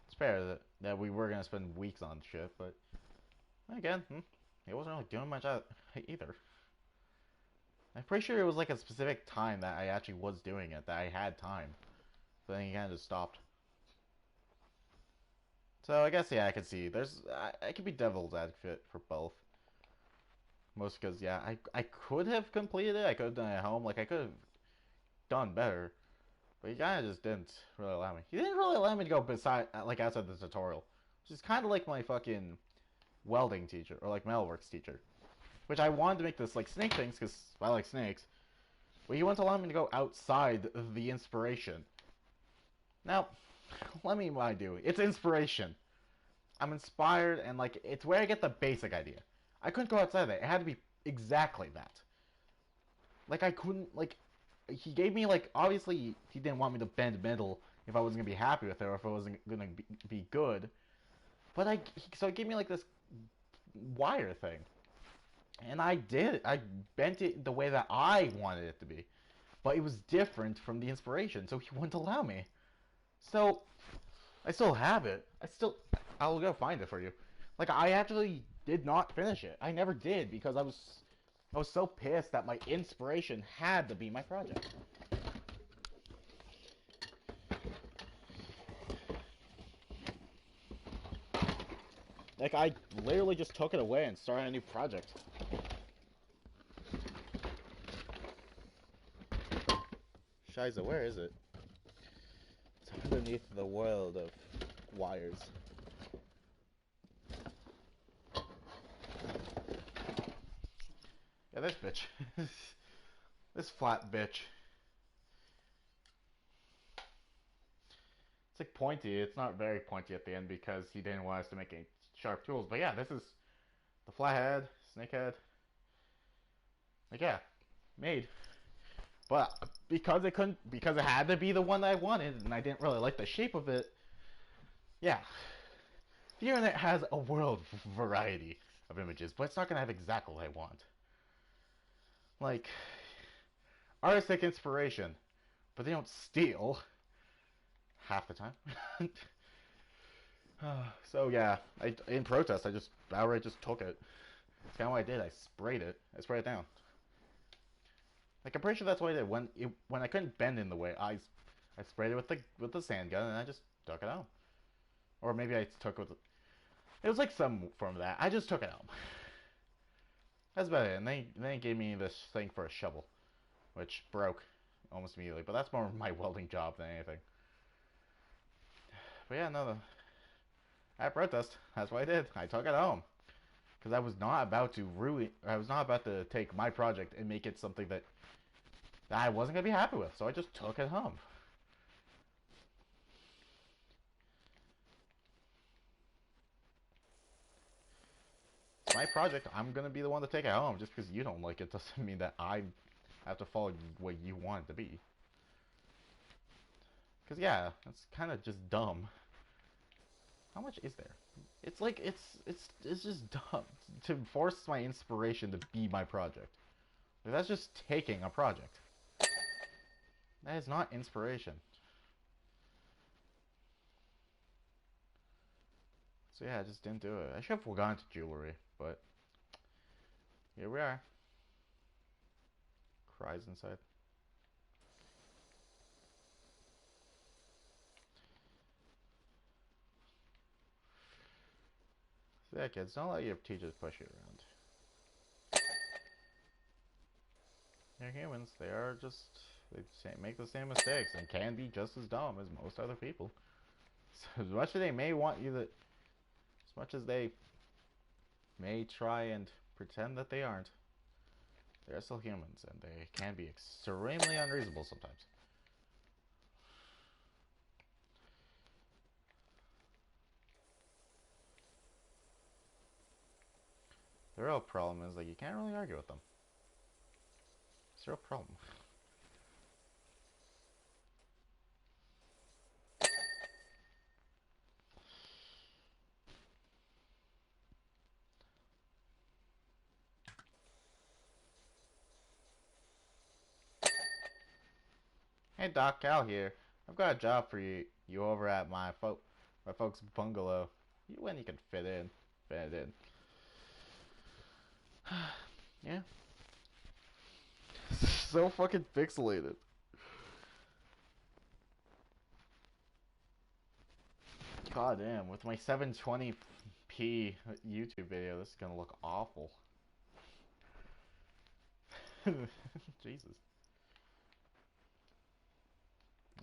It's fair that we were gonna spend weeks on shit, but again, he wasn't really doing much either. I'm pretty sure it was like a specific time that I actually was doing it, that I had time. But then he kind of just stopped. So I guess yeah, I can see I could be devil's advocate for both. Most because yeah, I could have completed it. I could have done it at home. Like I could have done better, but he kind of just didn't really allow me. He didn't really allow me to go beside like outside the tutorial, which is kind of like my fucking welding teacher or like metalworks teacher, which I wanted to make this like snake things because I like snakes, but he wouldn't allow me to go outside the inspiration. Now, let me mind you, it's inspiration. I'm inspired and like it's where I get the basic idea. I couldn't go outside that. It had to be exactly that. Like I couldn't like he gave me like obviously he didn't want me to bend middle if I wasn't gonna be happy with it or if it wasn't gonna be good. But so he gave me like this wire thing, and I did. I bent it the way that I wanted it to be, but it was different from the inspiration, so he wouldn't allow me. So I still have it. I'll go find it for you. Like I actually did not finish it. I never did because I was so pissed that my inspiration had to be my project. Like I literally just took it away and started a new project. Shiza, where is it? It's underneath the world of wires. Yeah, this bitch. This flat bitch. It's like pointy. It's not very pointy at the end because he didn't want us to make any sharp tools. But yeah, this is the flathead, snakehead. Like yeah, made. But because it had to be the one that I wanted, and I didn't really like the shape of it. Yeah, the internet has a world variety of images, but it's not gonna have exactly what I want. Like artistic inspiration, but they don't steal half the time. So yeah, in protest, I just outright just took it. That's kind of what I did. I sprayed it. I sprayed it down. Like I'm pretty sure that's what I did when I couldn't bend in the way. I sprayed it with the sand gun and I just took it home. Or maybe I took it with it was like some form of that. I just took it home. That's about it. And they gave me this thing for a shovel, which broke almost immediately. But that's more my welding job than anything. But yeah, no. At protest, that's what I did. I took it home because I was not about to ruin. I was not about to take my project and make it something that I wasn't gonna be happy with. So I just took it home. It's my project. I'm gonna be the one to take it home. Just because you don't like it doesn't mean that I have to follow what you want it to be. Because yeah, it's kind of just dumb. How much is there? It's like it's just dumb to force my inspiration to be my project. Like, that's just taking a project. That is not inspiration. So yeah, I just didn't do it. I should have gone to jewelry, but here we are. Cries inside. So yeah, kids, don't let your teachers push you around. They're humans. They are just they make the same mistakes and can be just as dumb as most other people. So as much as they may want you to, as much as they may try and pretend that they aren't, they're still humans and they can be extremely unreasonable sometimes. The real problem is that you can't really argue with them. It's a real problem. Hey Doc, Cal here. I've got a job for you over at my folks' bungalow. When you can fit it in. Yeah. So fucking pixelated. God damn, with my 720p YouTube video, this is gonna look awful. Jesus.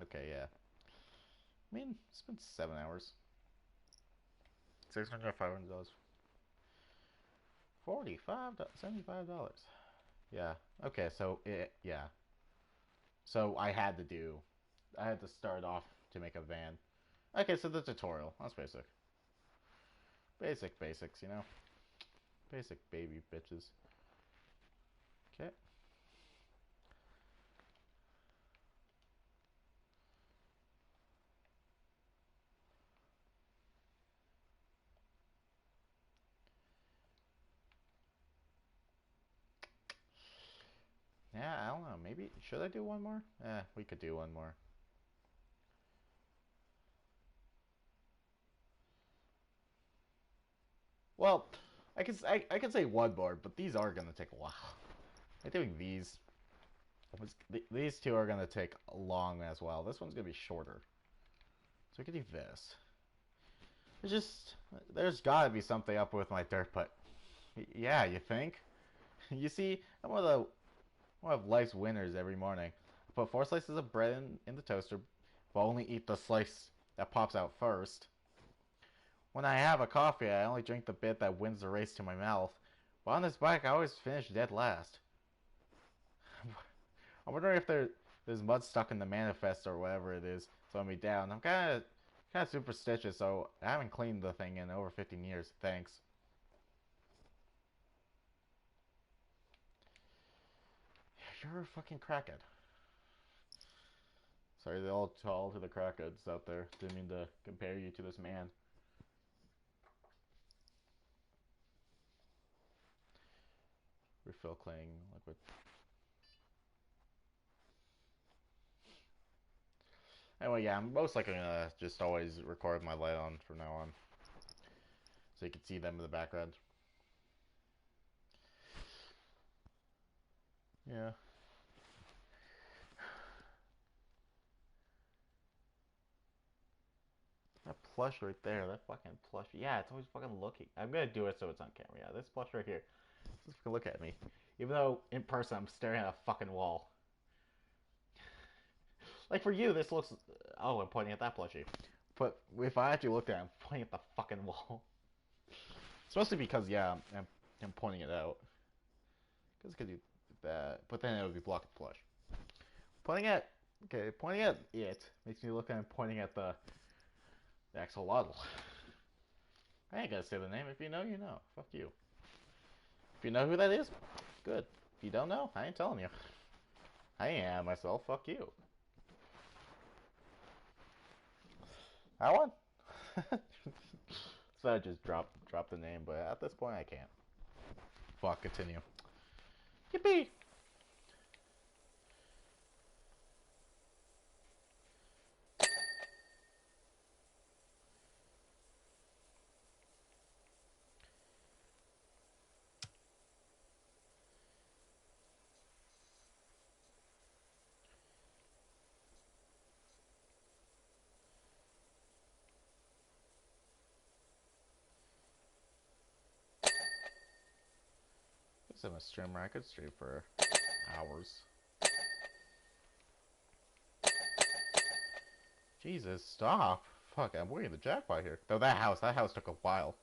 Okay, yeah. I mean, it's been 7 hours. $600, $500. 45, $75. Yeah. Okay, so yeah. So I had to start off to make a van. Okay, so the tutorial. That's basic. Basic basics, you know? Basic baby bitches. Okay. Yeah, I don't know. Maybe, should I do one more? We could do one more. Well, I can say one more, but these are gonna take a while. I think these two are gonna take long as well. This one's gonna be shorter, so we could do this. There's gotta be something up with my dirt putt. Yeah, you think? You see, I'm one of life's winners every morning. I put 4 slices of bread in the toaster, but only eat the slice that pops out first. When I have a coffee, I only drink the bit that wins the race to my mouth. But on this bike, I always finish dead last. I'm wondering if there's mud stuck in the manifest or whatever it is, slowing me down. I'm kind of superstitious, so I haven't cleaned the thing in over 15 years. Thanks. You're a fucking crackhead. Sorry, they're all tall to the crackheads out there. Didn't mean to compare you to this man. Refill cleaning liquid. Anyway, yeah, I'm most likely gonna just always record my light on from now on, so you can see them in the background. Yeah. That plush right there, that fucking plush. Yeah, it's always fucking looking. I'm gonna do it so it's on camera. Yeah, this plush right here. Just fucking look at me. Even though in person I'm staring at a fucking wall. Like for you, this looks. Oh, I'm pointing at that plushie. But if I actually looked at it, I'm pointing at the fucking wall. It's mostly because, yeah, I'm pointing it out. Because it could do that. But then it would be blocking plush. Pointing at. Okay, pointing at it makes me look at and pointing at the axolotl. I ain't gonna say the name. If you know, you know. Fuck you. If you know who that is, good. If you don't know, I ain't telling you. I am myself. Fuck you. I won. So I just drop the name, but at this point I can't. Fuck. Continue. Yippee! Since I'm a streamer, I could stream for hours. Jesus, stop! Fuck, I'm winning the jackpot here. Though that house took a while.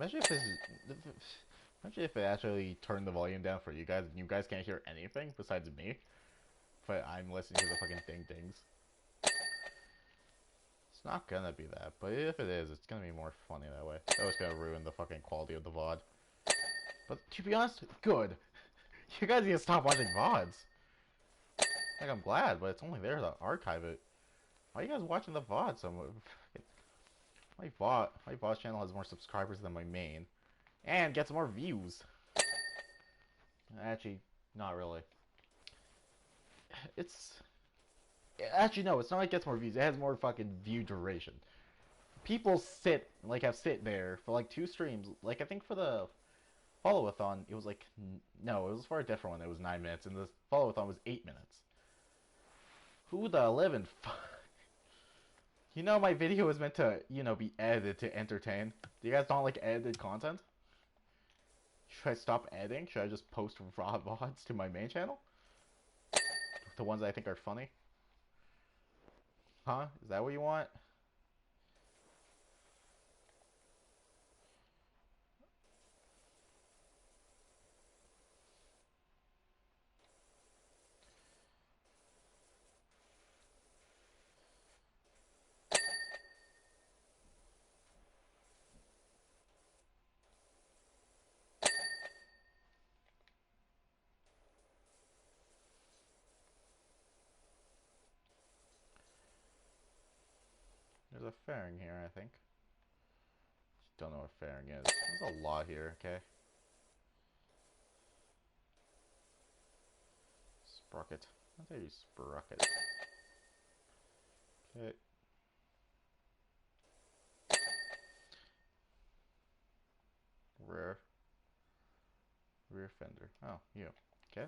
Imagine if this. Imagine if it actually turned the volume down for you guys, and you guys can't hear anything besides me, but I'm listening to the fucking ding dings. It's not gonna be that, but if it is, it's gonna be more funny that way. That was gonna ruin the fucking quality of the VOD. But to be honest, good. You guys need to stop watching VODs. Like, I'm glad, but it's only there to archive it. Why are you guys watching the VOD so much? My VOD channel has more subscribers than my main, and gets more views. Actually, not really. It's actually no, it's not like it gets more views. It has more fucking view duration. People have sit there for like 2 streams. Like I think for the follow-a-thon, it was like no, it was for a different one. It was 9 minutes, and the follow-a-thon was 8 minutes. Who the living You know my video was meant to, be edited to entertain. Do you guys not like edited content? Should I stop editing? Should I just post raw VODs to my main channel? The ones I think are funny? Huh? Is that what you want? a fairing here, I think. Don't know what fairing is. There's a lot here, okay? Sprocket. I'll tell you sprocket. Okay. Rear. Rear fender. Oh, you. Okay.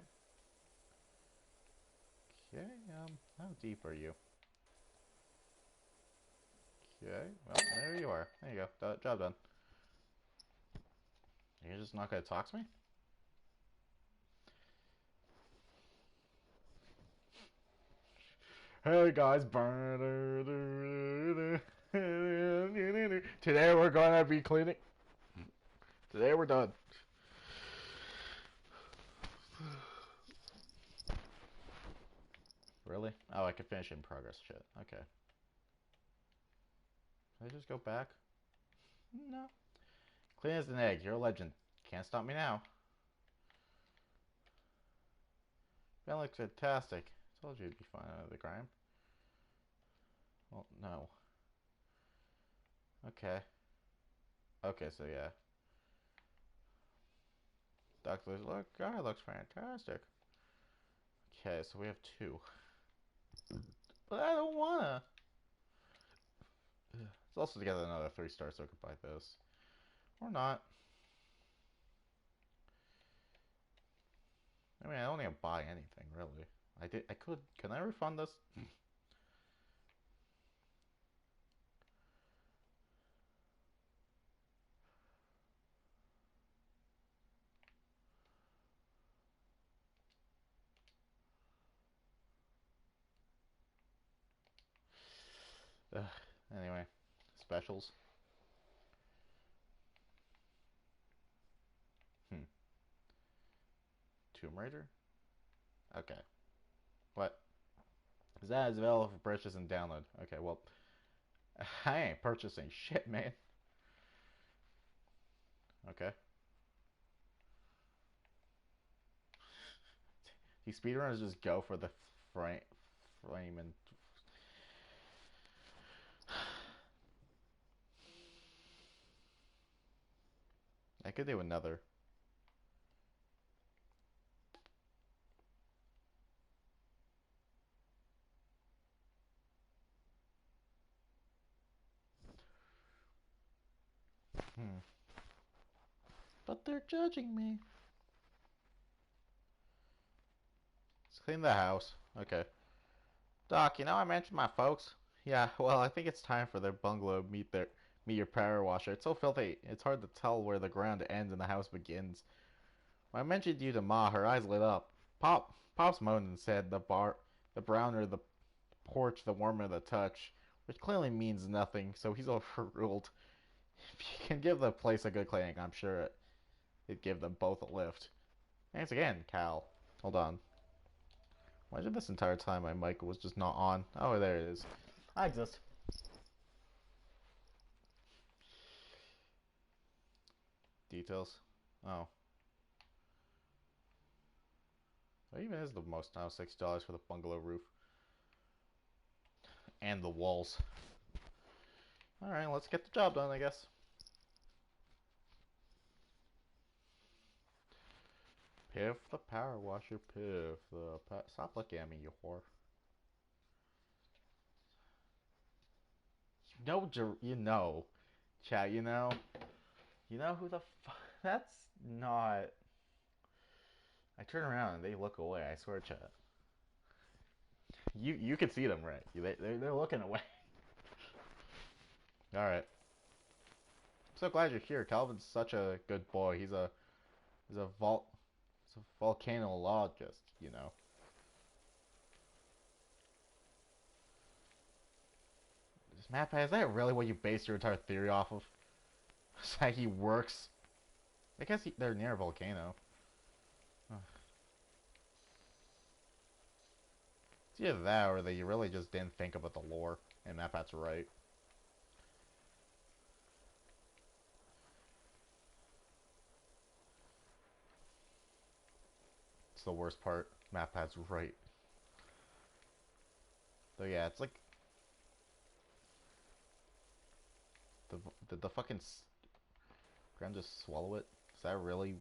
Okay, how deep are you? Okay, well, there you are. There you go. Job done. You're just not gonna talk to me? Hey guys, today we're gonna be cleaning. Today we're done. Really? Oh, I can finish in progress shit. Okay. Can I just go back? No. Clean as an egg. You're a legend. Can't stop me now. That looks fantastic. Told you you'd be fine out of the crime. Well, no. Okay. Okay, so yeah. Doctor's look. God, looks fantastic. Okay, so we have two. But I don't wanna. Let's also get another 3-star so I can buy this. Or not. I mean, I don't need to buy anything, really. I could. Can I refund this? Ugh. Anyway. Specials. Hmm. Tomb Raider? Okay. What? Is that available for purchase and download? Okay, well, I ain't purchasing shit, man. Okay. These speedrunners just go for the flame and... I could do another. Hmm. But they're judging me. Let's clean the house. Okay. Doc, you know I mentioned my folks? Yeah, well, I think it's time for their bungalow to meet your power washer. It's so filthy, it's hard to tell where the ground ends and the house begins. When I mentioned you to Ma, her eyes lit up. Pops moaned and said the browner the porch, the warmer the touch, which clearly means nothing, so he's overruled. If you can give the place a good cleaning, I'm sure it'd give them both a lift. Thanks again, Cal. Hold on. Why did this entire time my mic was just not on? Oh, there it is. I exist. Details. Oh. What even is the most now? $6 for the bungalow roof. And the walls. Alright, let's get the job done, I guess. Piff the power washer, Piff stop looking at me, you whore. You know, chat, you know who the fuck, that's not, I turn around and they look away, I swear, chat. You can see them, right? They're looking away. Alright. I'm so glad you're here. Calvin's such a good boy. He's a volcanologist, you know. This map, is that really what you base your entire theory off of? It's like he works. I guess they're near a volcano. It's either that or that you really just didn't think about the lore, and MapPat's right. It's the worst part. MapPat's right. So yeah, it's like... Did the fucking ground just swallow it? Is that really